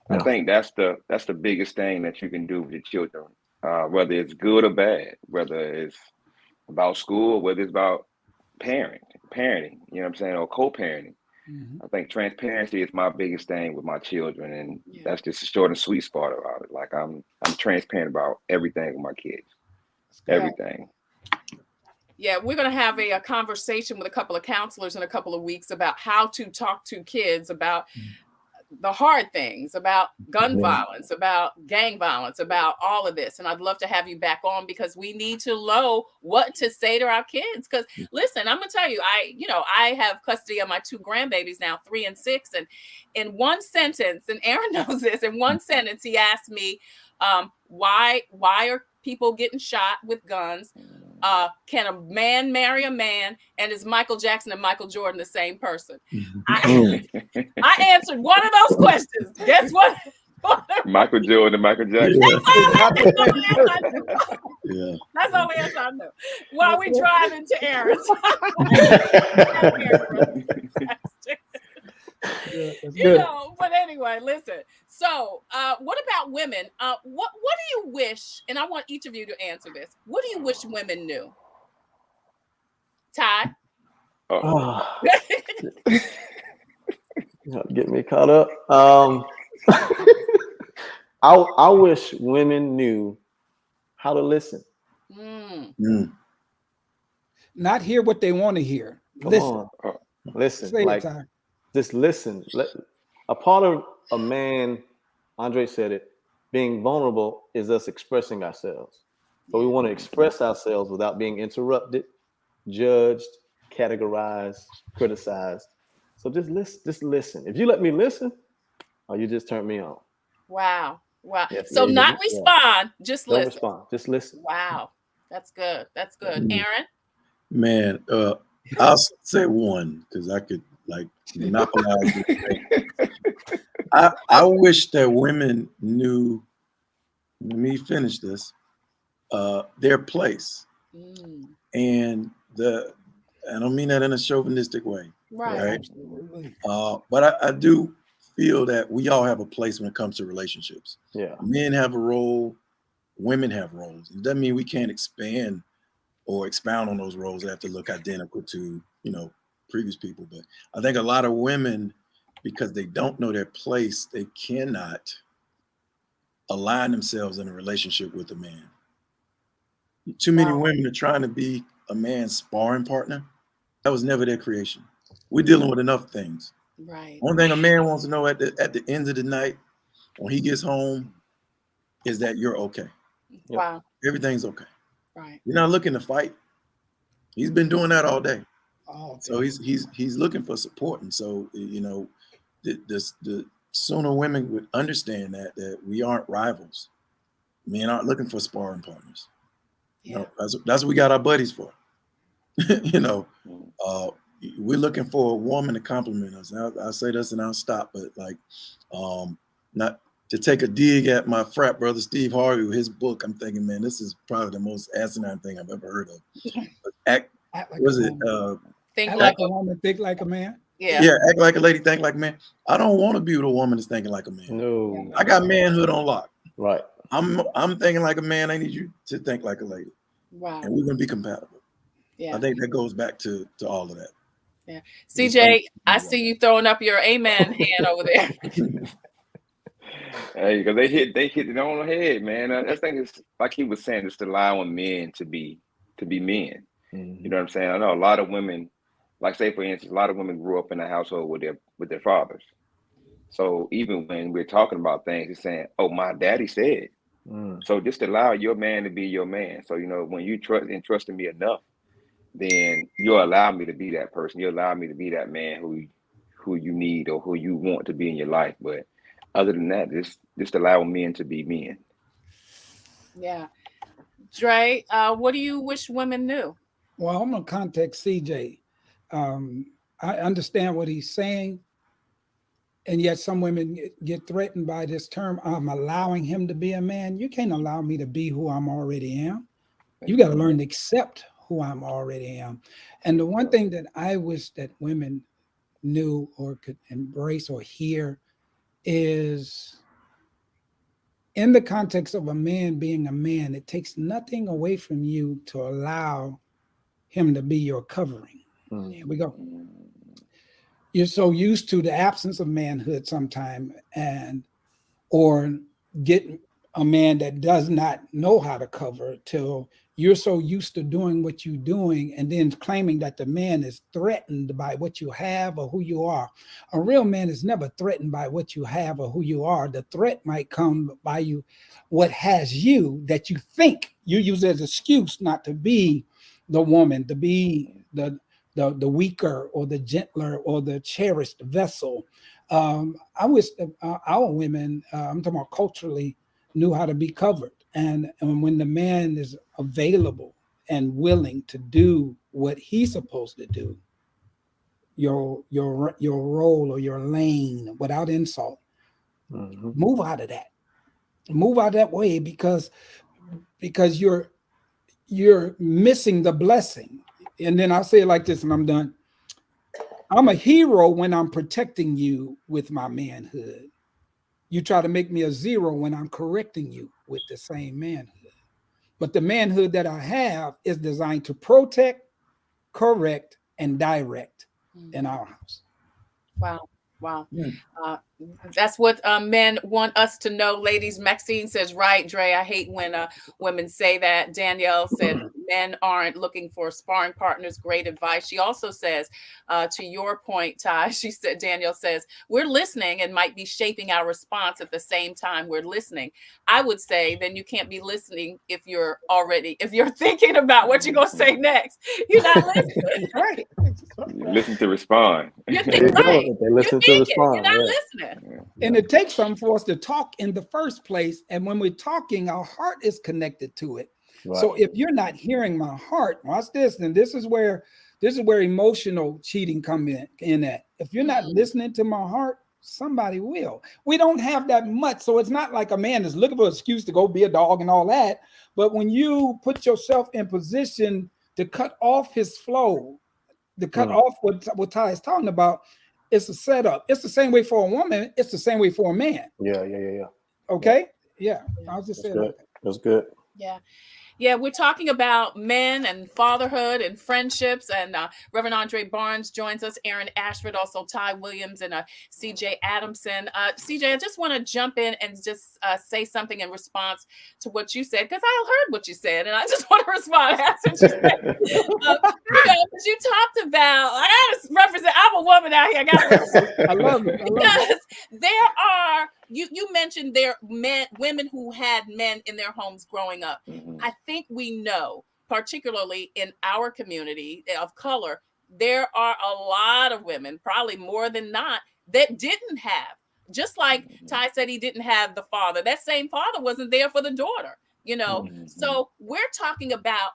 I think that's the biggest thing that you can do with your children, whether it's good or bad, whether it's about school, whether it's about parenting, you know what I'm saying, or co-parenting. I think transparency is my biggest thing with my children, and that's just the short and sweet part about it. Like I'm transparent about everything with my kids, everything. Yeah, we're going to have a conversation with a couple of counselors in a couple of weeks about how to talk to kids about the hard things, about gun violence, about gang violence, about all of this. And I'd love to have you back on, because we need to know what to say to our kids. Because listen, I'm gonna tell you, I have custody of my 2 grandbabies now, 3 and 6. And in one sentence, and Aaron knows this, in one sentence, he asked me, why are people getting shot with guns? Can a man marry a man? And is Michael Jackson and Michael Jordan the same person? I answered one of those questions. Guess what? Michael Jordan and Michael Jackson. That's the only answer I know. While we driving to Aaron's. But anyway, listen. So what about women? What do you wish, and I want each of you to answer this, what do you wish women knew? Ty? Get me caught up. I wish women knew how to listen. Not hear what they want to hear. Listen. Listen. Like, just listen. A part of a man, Andre said it, being vulnerable is us expressing ourselves. But we want to express ourselves without being interrupted, judged, categorized, criticized. So just listen. If you let me listen, you just turn me on. Wow. So not respond, just listen. Don't respond, just listen. Wow. That's good. Aaron? Man, I'll say one, because I could monopolize it. I wish that women knew, let me finish this, their place. And I don't mean that in a chauvinistic way. Right. But I do feel that we all have a place when it comes to relationships. Yeah. Men have a role, women have roles. It doesn't mean we can't expand or expound on those roles that have to look identical to, previous people. But I think a lot of women, because they don't know their place, they cannot align themselves in a relationship with a man. Too many women are trying to be a man's sparring partner. That was never their creation. We're dealing with enough things. Right. One thing a man wants to know at the end of the night, when he gets home, is that you're okay. Wow. Everything's okay. Right. You're not looking to fight. He's been doing that all day. So he's looking for support. And so, the sooner women would understand that we aren't rivals. Men aren't looking for sparring partners. Yeah. That's what we got our buddies for. We're looking for a woman to compliment us. I'll say this and I'll stop, but not to take a dig at my frat brother Steve Harvey with his book. I'm thinking, man, this is probably the most asinine thing I've ever heard of. Think like a woman, think like a man. Yeah, act like a lady, think like a man. I don't want to be with a woman that's thinking like a man. No, I got manhood on lock. Right. I'm thinking like a man. I need you to think like a lady. Wow. And we're gonna be compatible. Yeah. I think that goes back to all of that. Yeah. CJ, I see you throwing up your amen hand over there. Hey, because they hit it on the head, man. I think it's like he was saying, it's allowing men to be men. You know what I'm saying? I know a lot of women, like say for instance, a lot of women grew up in a household with their fathers. So even when we're talking about things, it's saying, "Oh, my daddy said." So just allow your man to be your man. So when you trust in me enough, then you'll allow me to be that person. You'll allow me to be that man who you need or who you want to be in your life. But other than that, just allow men to be men. Yeah. Dre, what do you wish women knew? Well, I'm gonna contact CJ. I understand what he's saying, and yet some women get threatened by this term. I'm allowing him to be a man. You can't allow me to be who I'm already am. You got to learn to accept who I'm already am. And the one thing that I wish that women knew or could embrace or hear is, in the context of a man being a man, it takes nothing away from you to allow him to be your covering. Here we go. You're so used to the absence of manhood sometime, or get a man that does not know how to cover, till you're so used to doing what you're doing and then claiming that the man is threatened by what you have or who you are. A real man is never threatened by what you have or who you are. The threat might come by you, what has you, that you think you use as an excuse not to be the woman, to be the weaker or the gentler or the cherished vessel. I wish that our women, I'm talking about culturally, knew how to be covered. And when the man is available and willing to do what he's supposed to do, your role or your lane, without insult, move out of that. Move out of that way, because you're missing the blessing. And then I'll say it like this and I'm done. I'm a hero when I'm protecting you with my manhood. You try to make me a zero when I'm correcting you with the same manhood. But the manhood that I have is designed to protect, correct, and direct in our house. Wow. Wow. That's what men want us to know. Ladies, Maxine says, right, Dre, I hate when women say that. Danielle said, men aren't looking for sparring partners. Great advice. She also says, to your point, Ty, she said, Danielle says, we're listening and might be shaping our response at the same time we're listening. I would say then you can't be listening if you're thinking about what you're going to say next. You're not listening. Right. Listen to respond. You're thinking, right. They listen to respond. You're not listening. And it takes something for us to talk in the first place. And when we're talking, our heart is connected to it. Right. So if you're not hearing my heart, watch this, then this is where emotional cheating come in at. If you're not listening to my heart, somebody will. We don't have that much. So it's not like a man is looking for an excuse to go be a dog and all that. But when you put yourself in position to cut off his flow, to cut off what Ty is talking about, it's a setup. It's the same way for a woman. It's the same way for a man. Yeah. Okay. Yeah. I'll just say that. That's good. Yeah. Yeah, we're talking about men and fatherhood and friendships. And Reverend Andre Barnes joins us, Aaron Ashford, also Ty Williams, and CJ Adamson. CJ, I just want to jump in and just say something in response to what you said, because I heard what you said, and I just want to respond. That's what you said. Because you talked about, I got to represent, I'm a woman out here. I love it. Because there are, you mentioned there women who had men in their homes growing up. I think we know, particularly in our community of color, there are a lot of women, probably more than not, that didn't have. Just like Ty said, he didn't have the father. That same father wasn't there for the daughter, So we're talking about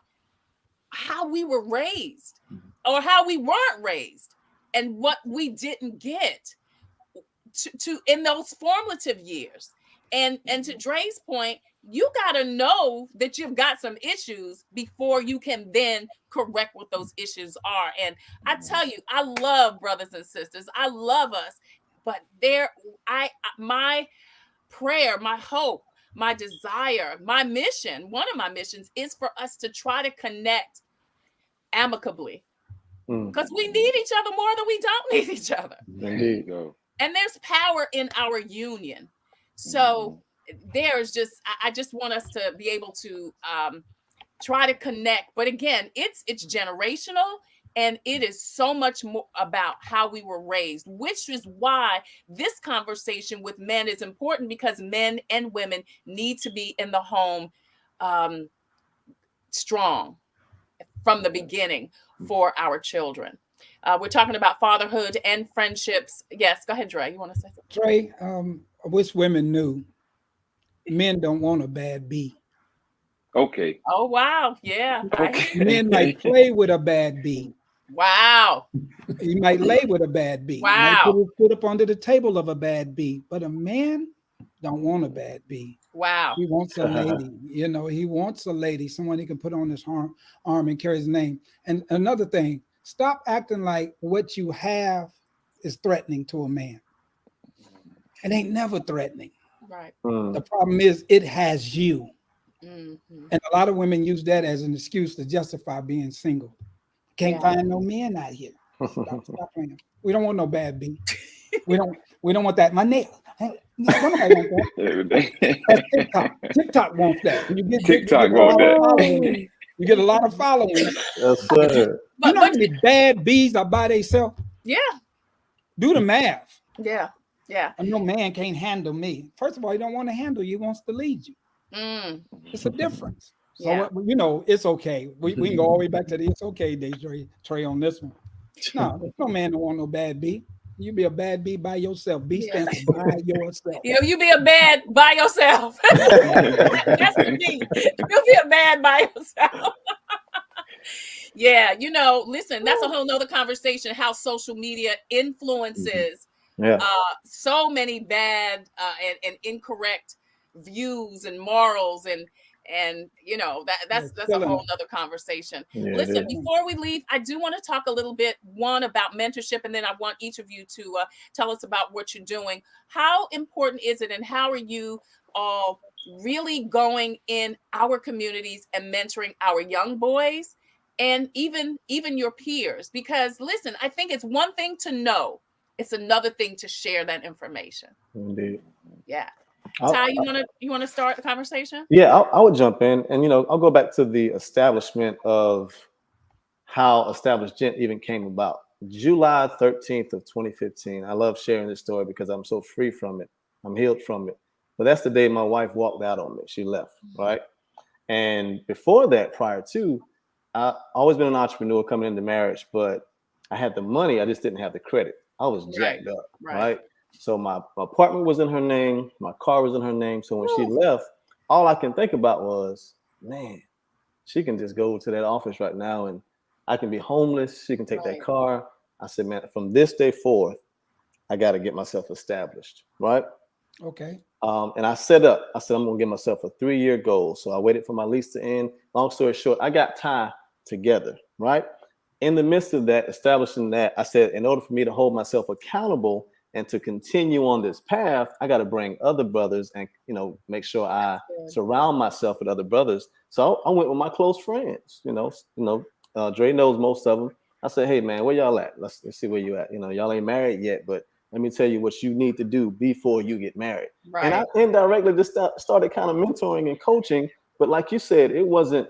how we were raised or how we weren't raised and what we didn't get to in those formative years. And to Dre's point, you got to know that you've got some issues before you can then correct what those issues are. And I tell you, I love brothers and sisters. I love us. But my prayer, my hope, my desire, my mission, one of my missions is for us to try to connect amicably. Because we need each other more than we don't need each other. Indeed. And there's power in our union. So there's I just want us to be able to try to connect. But again, it's generational, and it is so much more about how we were raised, which is why this conversation with men is important, because men and women need to be in the home strong from the beginning for our children. We're talking about fatherhood and friendships. Yes, go ahead, Dre. You want to say something? Dre, I wish women knew men don't want a bad B. Okay. Oh, wow. Yeah. Okay. Men might play with a bad B. Wow. He might lay with a bad B. Wow. Might put up under the table of a bad B. But a man don't want a bad B. Wow. He wants a lady, you know, he wants a lady, someone he can put on his arm and carry his name. And another thing, stop acting like what you have is threatening to a man. It ain't never threatening. Right. The problem is it has you. Mm-hmm. And a lot of women use that as an excuse to justify being single. Can't find no men out here. Stop playing. We don't want no bad B. We don't want that. My nail. Nobody want that. That's TikTok. TikTok wants that. You get TikTok want that. You get a lot of followers. Yes, sir. You know how many bad bees are by themselves? Yeah. Do the math. Yeah. Yeah. And no man can't handle me. First of all, he don't want to handle you. He wants to lead you. It's a difference. So, you know, it's okay. We can go all the way back to the it's okay days, Trey, on this one. No man don't want no bad bee. You be a bad bee by yourself. B stands for by yourself. You know, you be a bad by yourself. That's the B. You be a bad by yourself. Yeah, you know, listen, that's a whole nother conversation, how social media influences so many bad and incorrect views and morals and you know that's a whole other conversation. Listen, before we leave, I do want to talk a little bit about mentorship, and then I want each of you to tell us about what you're doing. How important is it, and how are you all really going in our communities and mentoring our young boys and even your peers? Because listen, I think it's one thing to know, it's another thing to share that information. Indeed. Yeah. Ty, you want to start the conversation? Yeah, I would jump in, and you know, I'll go back to the establishment of how Established Gent even came about. July 13th of 2015. I love sharing this story because I'm so free from it. I'm healed from it. But that's the day my wife walked out on me. She left, right? And before that, prior to, I've always been an entrepreneur coming into marriage, but I had the money, I just didn't have the credit. I was jacked up, right? So my apartment was in her name, my car was in her name. So when she left, all I can think about was, man, she can just go to that office right now and I can be homeless. She can take that car. I said, man, from this day forth, I got to get myself established, right? Okay. And I said, I'm going to give myself a 3-year goal. So I waited for my lease to end. Long story short, I got Ty together, right? In the midst of that, establishing that, I said, in order for me to hold myself accountable and to continue on this path, I got to bring other brothers and, you know, make sure I surround myself with other brothers. So I went with my close friends, Dre knows most of them. I said, hey, man, where y'all at? Let's see where you at. You know, y'all ain't married yet, but let me tell you what you need to do before you get married. Right. And I indirectly just started kind of mentoring and coaching. But like you said, it wasn't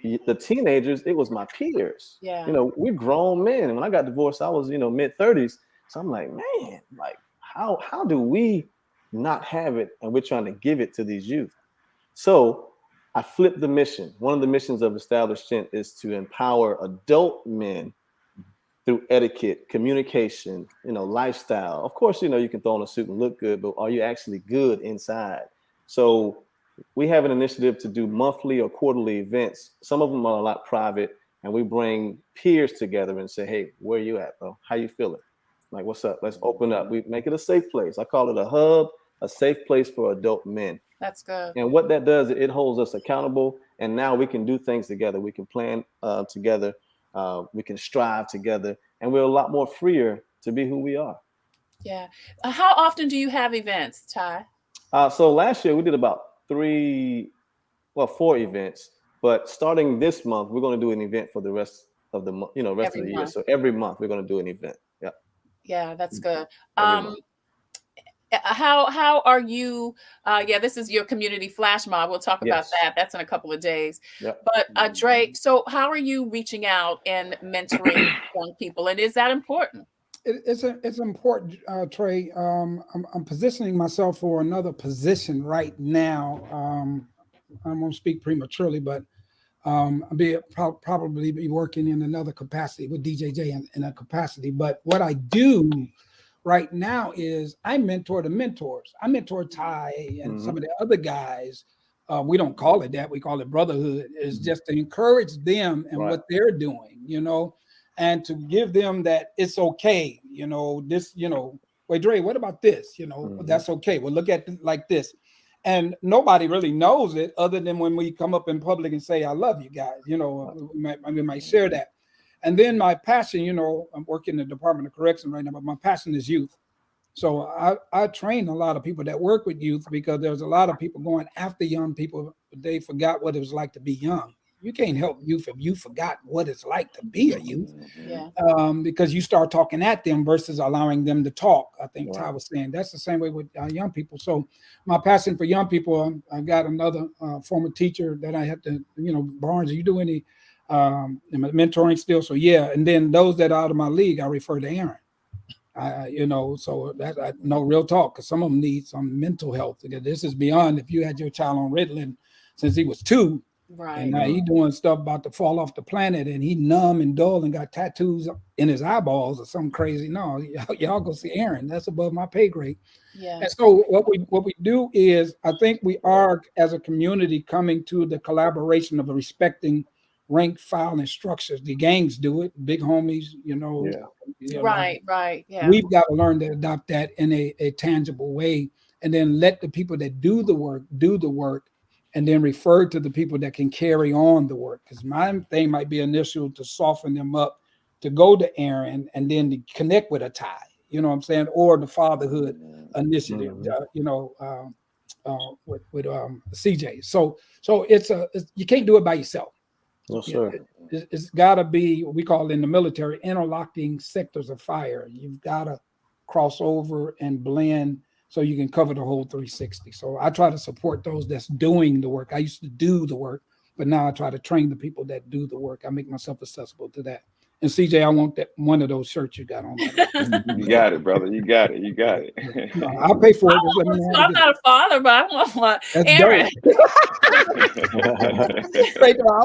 the teenagers, it was my peers. Yeah. You know, we're grown men. And when I got divorced, I was, mid-30s. So I'm like, man, like how do we not have it and we're trying to give it to these youth? So I flipped the mission. One of the missions of Established Gent is to empower adult men through etiquette, communication, lifestyle. Of course, you can throw on a suit and look good, but are you actually good inside? So we have an initiative to do monthly or quarterly events. Some of them are a lot private, and we bring peers together and say, hey, where you at, bro? How you feeling? Like, what's up? Let's open up. We make it a safe place. I call it a hub, a safe place for adult men. That's good. And what that does, it holds us accountable. And now we can do things together. We can plan together. We can strive together. And we're a lot more freer to be who we are. Yeah. How often do you have events, Ty? So last year we did about 4 events. But starting this month, we're going to do an event for the rest of the month, rest of the year. So every month we're going to do an event. Yeah. Yeah, that's good. How are you? This is your community flash mob. We'll talk about that. That's in a couple of days. Yep. But Dre, so how are you reaching out and mentoring young people? And is that important? It's important, Trey. I'm positioning myself for another position right now. I won't speak prematurely, but I'll probably be working in another capacity with DJJ in a capacity. But what I do right now is I mentor the mentors. I mentor Ty and some of the other guys. We don't call it that. We call it brotherhood. It's just to encourage them and what they're doing, and to give them that it's okay. Wait, Dre, what about this? That's okay. Well, look at it like this. And nobody really knows it other than when we come up in public and say, I love you guys, you know, we might share that. And then my passion, you know, I'm working in the Department of Correction right now, but my passion is youth. So I train a lot of people that work with youth because there's a lot of people going after young people. They forgot what it was like to be young. You can't help youth if you forgot what it's like to be a youth. Yeah. Because you start talking at them versus allowing them to talk. I think Ty was saying that's the same way with young people. So my passion for young people, I got another former teacher that I have to, you know, Barnes, you do any mentoring still? So yeah, and then those that are out of my league, I refer to Aaron. You know, so that I know real talk, because some of them need some mental health. This is beyond if you had your child on Ritalin since he was 2, right? And now he doing stuff about to fall off the planet, and he numb and dull and got tattoos in his eyeballs or something crazy. No, y'all go see Aaron. That's above my pay grade. Yeah. And so what we do is, I think we are as a community coming to the collaboration of respecting rank, file, and structures. The gangs do it, big homies, you know. Yeah. Right. Yeah. We've got to learn to adopt that in a tangible way, and then let the people that do the work, and then refer to the people that can carry on the work. Because my thing might be initial to soften them up, to go to Aaron, and then to connect with a Ty, you know what I'm saying, or the fatherhood initiative, you know, with CJ. So it's you can't do it by yourself. No, sir. It's got to be what we call in the military interlocking sectors of fire. You've got to cross over and blend so you can cover the whole 360. So I try to support those that's doing the work. I used to do the work, but now I try to train the people that do the work. I make myself accessible to that. And CJ, I want that one of those shirts you got on. You got it, brother. You got it. No, I'll pay for it. Just let me know. I'm not a father, but I want one. That's Aaron. I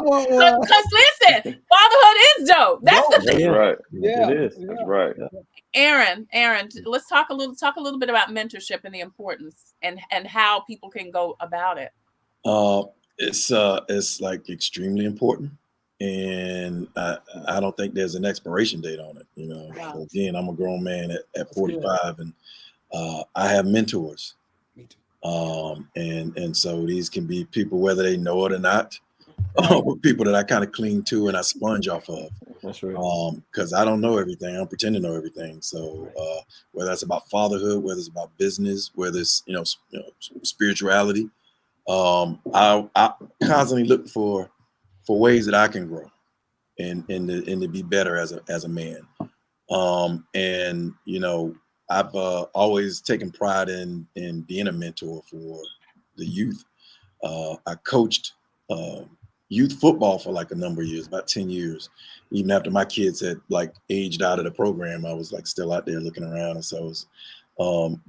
want one. Because listen, fatherhood is dope. That's the thing. Right. Yeah, it is. That's right. Aaron, let's talk a little bit about mentorship and the importance and how people can go about it. It's like extremely important. And I don't think there's an expiration date on it. You know, Wow. Again, I'm a grown man at 45, and I have mentors. Me too. And so these can be people, whether they know it or not, or people that I kind of cling to and I sponge off of. That's right. Because I don't know everything. I don't pretend to know everything. So whether that's about fatherhood, whether it's about business, whether it's spirituality, I constantly look for ways that I can grow and to be better as a man. And you know, I've always taken pride in being a mentor for the youth. I coached youth football for like a number of years, about 10 years. Even after my kids had like aged out of the program, I was like still out there looking around. And so it was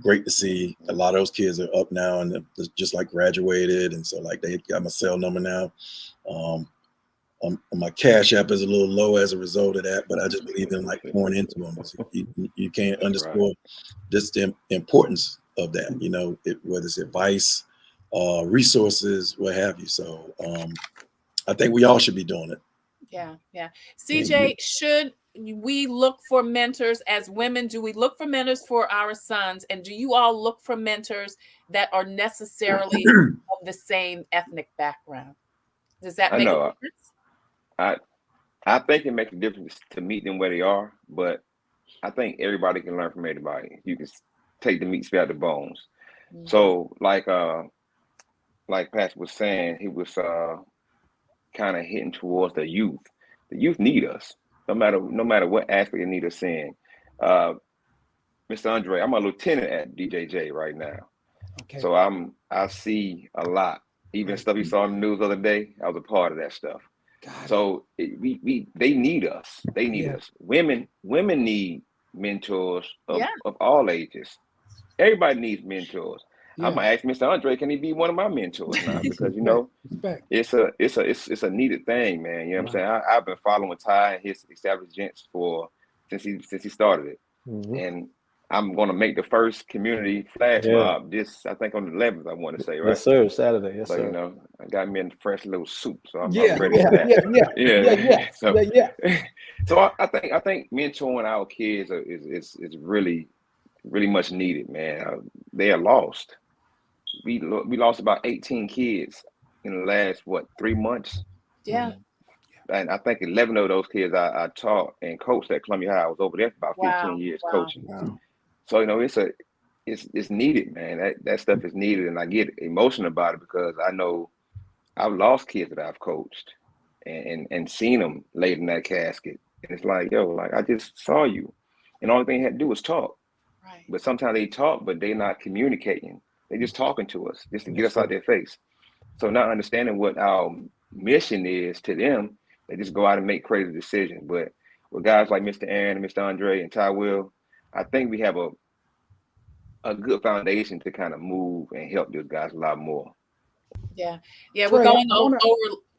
great to see a lot of those kids are up now and just like graduated. And so like they got my cell number now. My Cash App is a little low as a result of that, but I just believe in like pouring into them. You can't underscore just the importance of that, you know, whether it's advice, resources, what have you. So I think we all should be doing it. Yeah. CJ, should we look for mentors as women? Do we look for mentors for our sons? And do you all look for mentors that are necessarily of the same ethnic background? Does that make a difference? I think it makes a difference to meet them where they are, but I think everybody can learn from everybody. You can take the meat, spare the bones. Mm-hmm. So like Pat was saying, he was kind of hitting towards the youth. The youth need us, no matter what aspect they need us in. Mr. Andre, I'm a lieutenant at DJJ right now. Okay. So I see a lot. Even stuff you saw in the news the other day, I was a part of that stuff. So they need us. They need us. Women need mentors of all ages. Everybody needs mentors. I'm gonna ask Mr. Andre, can he be one of my mentors now? Because you know, it's a needed thing, man. You know what I'm saying? I've been following Ty and his established Gents since he started it, and I'm gonna make the first community flash mob this, I think, on the 11th. I want to say, right? Yes, sir. Saturday. Yes, sir. You know, I got me in fresh little soup, so I'm ready for that. So I think mentoring our kids is really much needed, man. They are lost. we lost about 18 kids in the last 3 months. Yeah. And I think 11 of those kids I taught and coached at Columbia High. I was over there for about 15 years coaching. So it's needed, man. That stuff is needed, and I get emotional about it because I know I've lost kids that I've coached and seen them laid in that casket. And it's like, yo, like I just saw you. And the only thing they had to do was talk. Right. But sometimes they talk, but they're not communicating. They're just talking to us just to get us out their face. So not understanding what our mission is to them, they just go out and make crazy decisions. But with guys like Mr. Aaron and Mr. Andre and Ty Will, I think we have a good foundation to kind of move and help those guys a lot more. Yeah. Yeah. Trey, We're going over.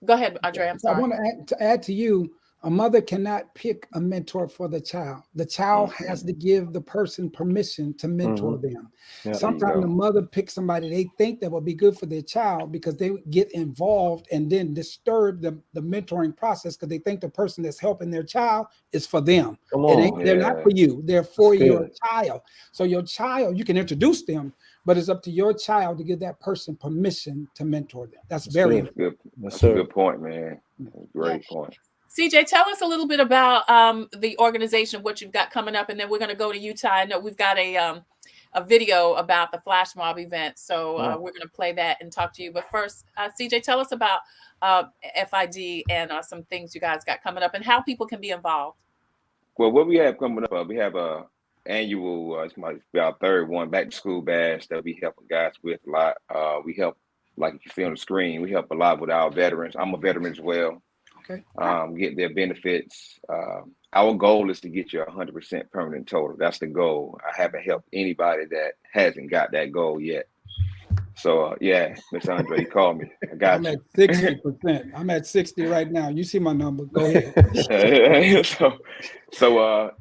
Go ahead, Andre. I'm sorry. I want to add to you, a mother cannot pick a mentor for the child. The child has to give the person permission to mentor them. Yeah, sometimes the mother picks somebody they think that will be good for their child because they get involved and then disturb the mentoring process because they think the person that's helping their child is for them. Come on. They're not for you. They're for your child. So your child, you can introduce them, but it's up to your child to give that person permission to mentor them. That's very important. That's a good point, man. Great point. CJ, tell us a little bit about the organization, what you've got coming up, and then we're going to go to Utah. I know we've got a video about the flash mob event, so we're going to play that and talk to you. But first, CJ, tell us about FID and some things you guys got coming up and how people can be involved. Well, what we have coming up, we have a annual, it's might be our third one, back to school bash that we help guys with a lot. We help, like you see on the screen, we help a lot with our veterans. I'm a veteran as well. Okay. Get their benefits. Our goal is to get you 100% permanent total. That's the goal. I haven't helped anybody that hasn't got that goal yet. So yeah, Miss Andre, you called me. I got I'm you. at 60%. I'm at 60 right now. You see my number. Go ahead. so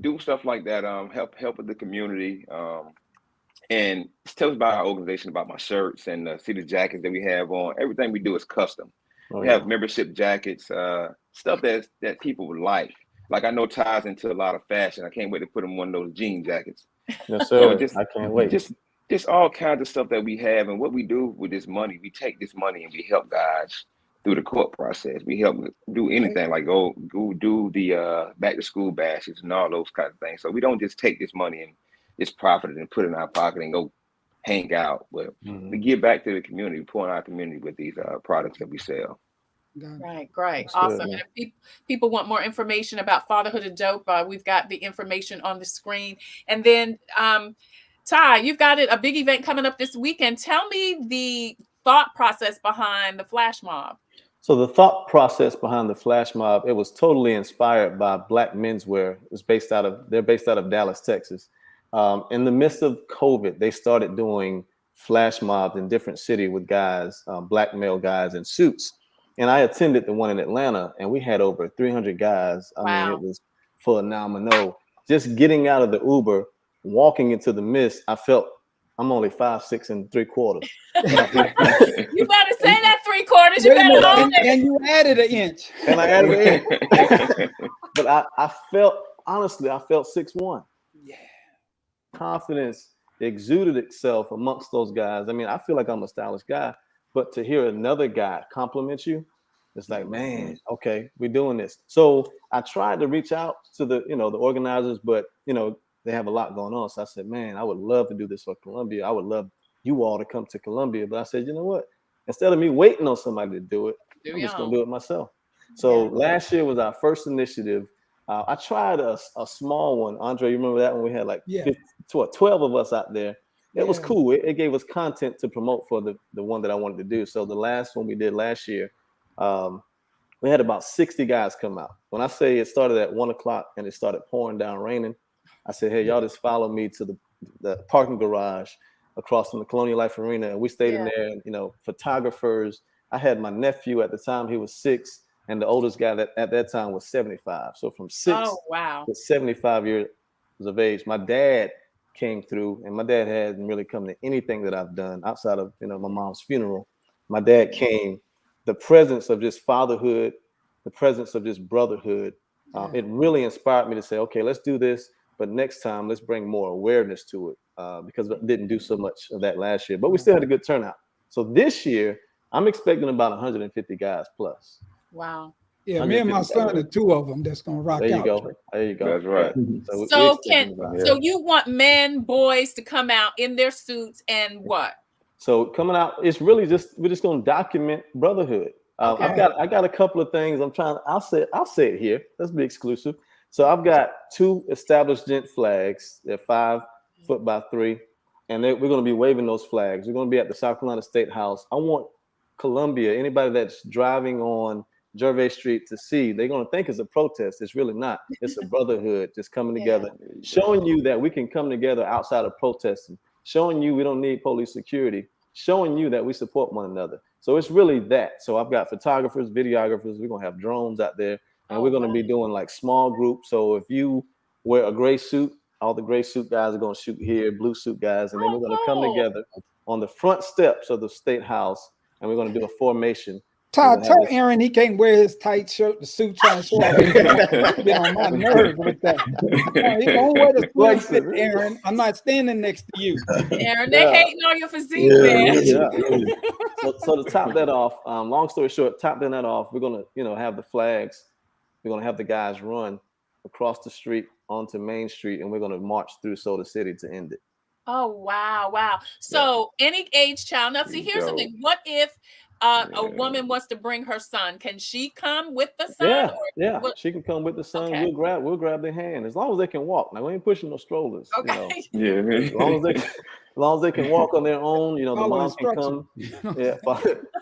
do stuff like that. Help with the community. And tell us about our organization, about my shirts and see the jackets that we have on. Everything we do is custom. We have membership jackets, stuff that people would like. Like I know Ty's into a lot of fashion. I can't wait to put him one of those jean jackets. Yes, sir. I can't wait. Just all kinds of stuff that we have. And what we do with this money, we take this money and we help guys through the court process. We help do anything like go do the back to school bashes and all those kinds of things. So we don't just take this money and just profit it and put it in our pocket and go hang out. But we give back to the community, we pour in our community with these products that we sell. Right, great. That's awesome. good, and if people want more information about Fatherhood and Dope, we've got the information on the screen. And then Ty, you've got a big event coming up this weekend. Tell me the thought process behind the flash mob. So the thought process behind the flash mob, it was totally inspired by Black Menswear. It was they're based out of Dallas, Texas. In the midst of COVID, they started doing flash mobs in different cities with guys, Black male guys in suits. And I attended the one in Atlanta, and we had over 300 guys. I mean, it was phenomenal. Just getting out of the Uber, walking into the mist, I felt I'm only 5'6"3/4. You better say that 3/4. You better own it. And you added an inch. And I added an inch. But I felt 6'1". Yeah. Confidence exuded itself amongst those guys. I mean, I feel like I'm a stylish guy, but to hear another guy compliment you, it's like, man, okay, we're doing this. So I tried to reach out to the organizers, but they have a lot going on. So I said, man, I would love to do this for Columbia. I would love you all to come to Columbia. But I said, you know what? Instead of me waiting on somebody to do it, I'm just going to do it myself. So last year was our first initiative. I tried a small one. Andre, you remember that one? We had like 12 of us out there. It was cool. It gave us content to promote for the one that I wanted to do. So the last one we did last year, we had about 60 guys come out. When I say it started at 1 o'clock and it started pouring down raining, I said, hey, y'all just follow me to the parking garage across from the Colonial Life Arena. And we stayed in there, and, photographers. I had my nephew at the time, he was 6, and the oldest guy at that time was 75. So from 6 to 75 years of age, my dad came through, and my dad hadn't really come to anything that I've done outside of my mom's funeral. My dad came. The presence of just fatherhood, the presence of just brotherhood, it really inspired me to say, okay, let's do this, but next time let's bring more awareness to it. because we didn't do so much of that last year, but we still had a good turnout. So this year, I'm expecting about 150 guys plus. Wow. Yeah, me and my son are two of them that's gonna rock out. There you go. There you go. That's right. So you want men, boys to come out in their suits and what? So coming out, it's really we're just gonna document brotherhood. Okay. I got a couple of things I'll say it here. Let's be exclusive. So I've got 2 established gent flags. They're 5 foot by 3, and we're going to be waving those flags. We're going to be at the South Carolina State House. I want Columbia, anybody that's driving on Gervais Street to see, they're going to think it's a protest. It's really not. It's a brotherhood just coming together, showing you that we can come together outside of protesting, showing you we don't need police security, showing you that we support one another. So it's really that. So I've got photographers, videographers. We're going to have drones out there. And we're going to be doing like small groups. So if you wear a gray suit, all the gray suit guys are going to shoot here, blue suit guys, and then we're going to come together on the front steps of the State House, and we're going to do a formation. Tell Aaron he can't wear his tight shirt, the suit trying to get on my nerves with that. He don't wear the suit fit, Aaron. I'm not standing next to you. Aaron, they hating on your physique, man. So to top that off, long story short, topping that off, we're going to have the flags. We're going to have the guys run across the street onto Main Street, and we're going to march through Soda City to end it. Oh, wow. So any age child. Now, see, here's the thing. What if a woman wants to bring her son? Can she come with the son? She can come with the son. Okay. We'll grab their hand as long as they can walk. Now, we ain't pushing no strollers. Okay. As long as they can walk on their own, the mom can come.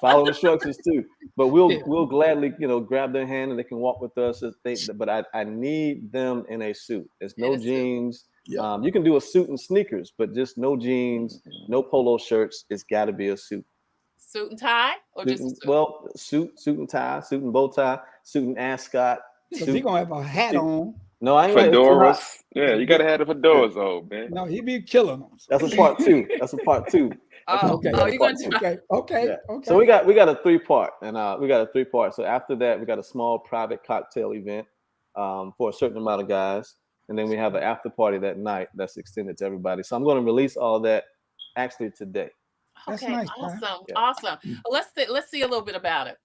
Follow instructions too. But we'll gladly, grab their hand and they can walk with us. But I need them in a suit. There's no jeans. You can do a suit and sneakers, but just no jeans, no polo shirts. It's got to be a suit. Suit and tie, or just a suit? Well, suit and tie, suit and bow tie, suit and ascot. Because he's gonna have a hat on. No, I ain't fedoras. Yeah, you gotta have the fedoras on, man. No, he be killing them. That's a part 2. Okay. Okay. So we got a 3-part, and we got a 3-part. So after that, we got a small private cocktail event for a certain amount of guys, and then we have an after party that night that's extended to everybody. So I'm going to release all that actually today. Okay, nice, awesome. Well, let's see a little bit about it.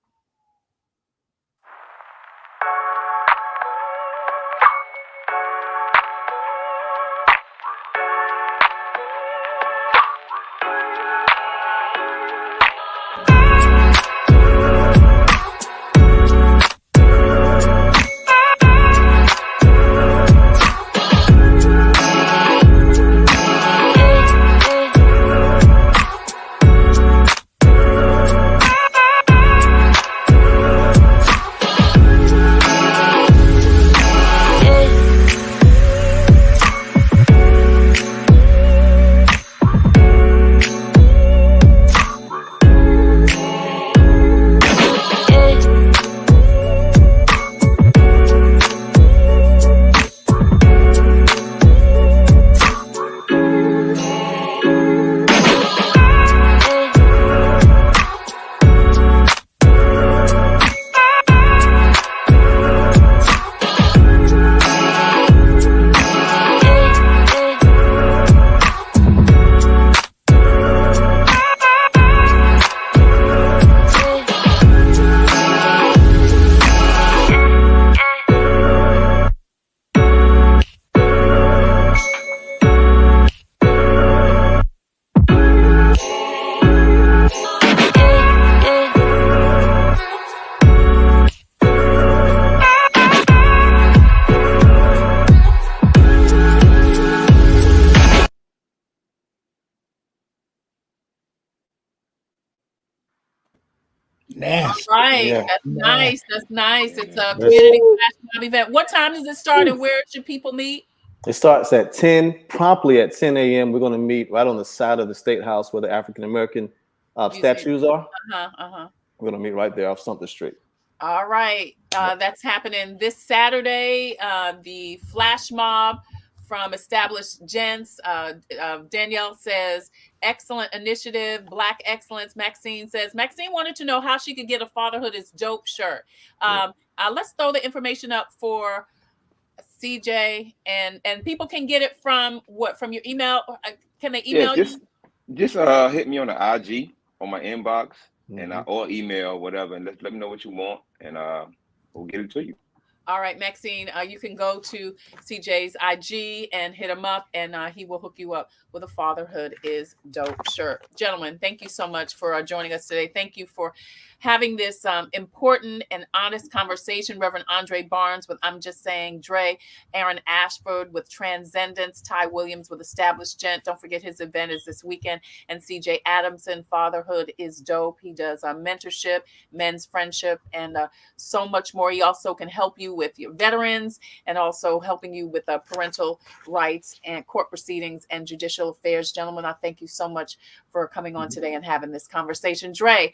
Nasty. Right. Yeah. That's nice. It's a community flash mob event. What time does it start and where should people meet? It starts at 10, promptly at 10 a.m. We're going to meet right on the side of the State House where the African-American statues are. We're going to meet right there off Sumter Street. All right. That's happening this Saturday. The flash mob from established Gents. Danielle says, excellent initiative, Black excellence. Maxine says, Maxine wanted to know how she could get a Fatherhood is Dope shirt. Let's throw the information up for CJ, and people can get it from your email. Can they email you? Just hit me on the IG on my inbox or email, whatever, and let me know what you want, and we'll get it to you. All right, Maxine, you can go to CJ's IG and hit him up, and he will hook you up with a Fatherhood is Dope shirt. Gentlemen, thank you so much for joining us today. Thank you for having this important and honest conversation. Reverend Andre Barnes with I'm Just Saying, Dre, Aaron Ashford with Transcendence, Ty Williams with Established Gent. Don't forget his event is this weekend. And CJ Adamson, Fatherhood is Dope. He does mentorship, men's friendship, and so much more. He also can help you with your veterans and also helping you with parental rights and court proceedings and judicial affairs. Gentlemen, I thank you so much for coming on today and having this conversation. Dre,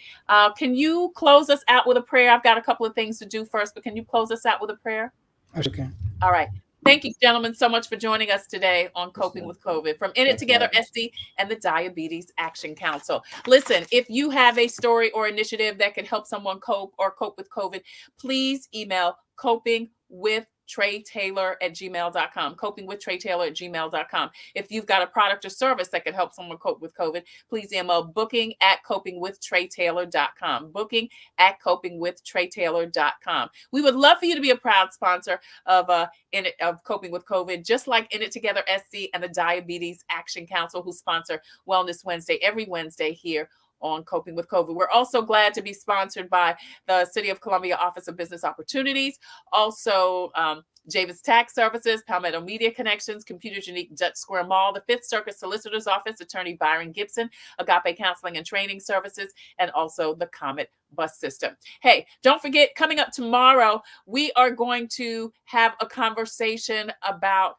can you close us out with a prayer? I've got a couple of things to do first, but can you close us out with a prayer? Okay. All right. Thank you, gentlemen, so much for joining us today on Coping with COVID from In It Together SC and the Diabetes Action Council. Listen, if you have a story or initiative that can help someone cope with COVID, please email copingwithtreytaylor@gmail.com. copingwithtreytaylor@gmail.com. If you've got a product or service that can help someone cope with COVID, please email booking@copingwithtreytaylor.com. booking@copingwithtreytaylor.com. We would love for you to be a proud sponsor of Coping with COVID, just like In It Together SC and the Diabetes Action Council, who sponsor Wellness Wednesday every Wednesday here on Coping with COVID. We're also glad to be sponsored by the City of Columbia Office of Business Opportunities, also Javis Tax Services, Palmetto Media Connections, Computers Unique Dutch Square Mall, the Fifth Circuit Solicitor's Office, Attorney Byron Gibson, Agape Counseling and Training Services, and also the Comet Bus System. Hey, don't forget, coming up tomorrow, we are going to have a conversation about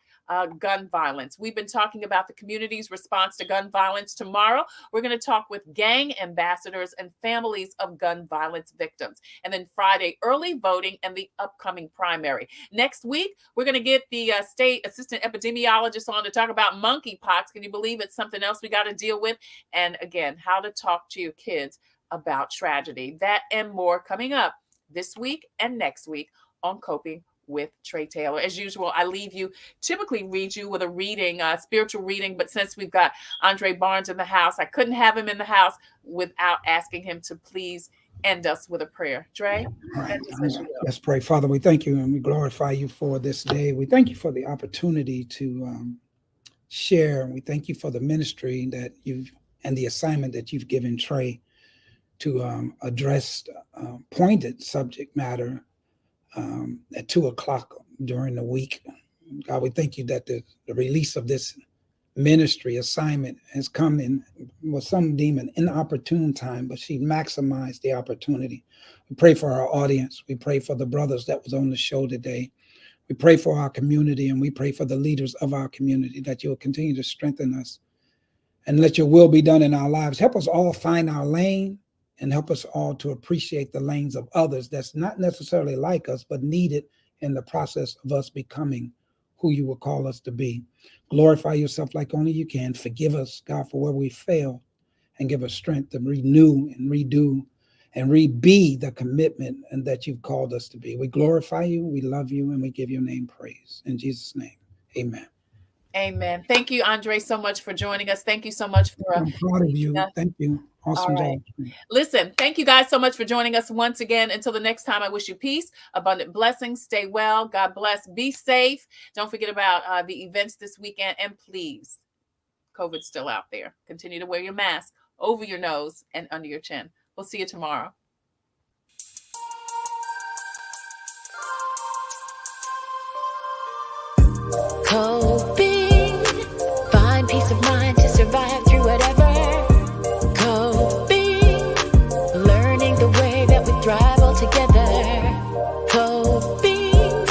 gun violence. We've been talking about the community's response to gun violence. Tomorrow, we're going to talk with gang ambassadors and families of gun violence victims. And then Friday, early voting and the upcoming primary. Next week, we're going to get the state assistant epidemiologist on to talk about monkeypox. Can you believe it's something else we got to deal with? And again, how to talk to your kids about tragedy. That and more coming up this week and next week on Coping with Trey Taylor. As usual, I typically read you with a reading, spiritual reading, but since we've got Andre Barnes in the house, I couldn't have him in the house without asking him to please end us with a prayer. Dre? Right. Let's pray. Father, we thank you and we glorify you for this day. We thank you for the opportunity to share. We thank you for the ministry that and the assignment that you've given Trey to address pointed subject matter at 2:00 during the week. God, we thank you that the release of this ministry assignment has come in what some deem an inopportune time, but she maximized the opportunity. We pray for our audience. We pray for the brothers that was on the show today. We pray for our community, and we pray for the leaders of our community that you will continue to strengthen us and let your will be done in our lives. Help us all find our lane, and help us all to appreciate the lanes of others that's not necessarily like us, but needed in the process of us becoming who you will call us to be. Glorify yourself like only you can. Forgive us, God, for where we failed, and give us strength to renew and redo and be the commitment and that you've called us to be. We glorify you, we love you, and we give your name praise. In Jesus' name, amen. Amen. Thank you, Andre, so much for joining us. Thank you so much for I'm proud of you. Thank you. Awesome job. Listen, thank you guys so much for joining us once again. Until the next time, I wish you peace, abundant blessings. Stay well. God bless. Be safe. Don't forget about the events this weekend. And please, COVID's still out there. Continue to wear your mask over your nose and under your chin. We'll see you tomorrow. Coping, find peace of mind to survive through whatever. Coping, learning the way that we thrive all together. Coping,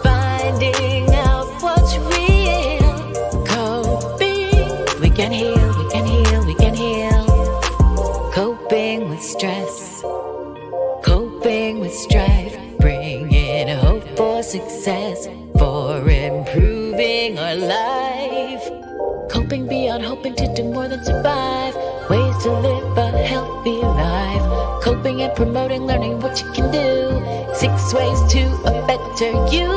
finding out what's real. Coping, we can heal, we can heal, we can heal. Coping with stress, coping with strife, bringing hope for success, for improving our life. Coping beyond hoping to do more than survive. Ways to live a healthy life. Coping and promoting, learning what you can do. 6 ways to a better you.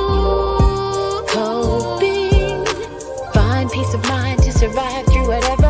peace of mind to survive through whatever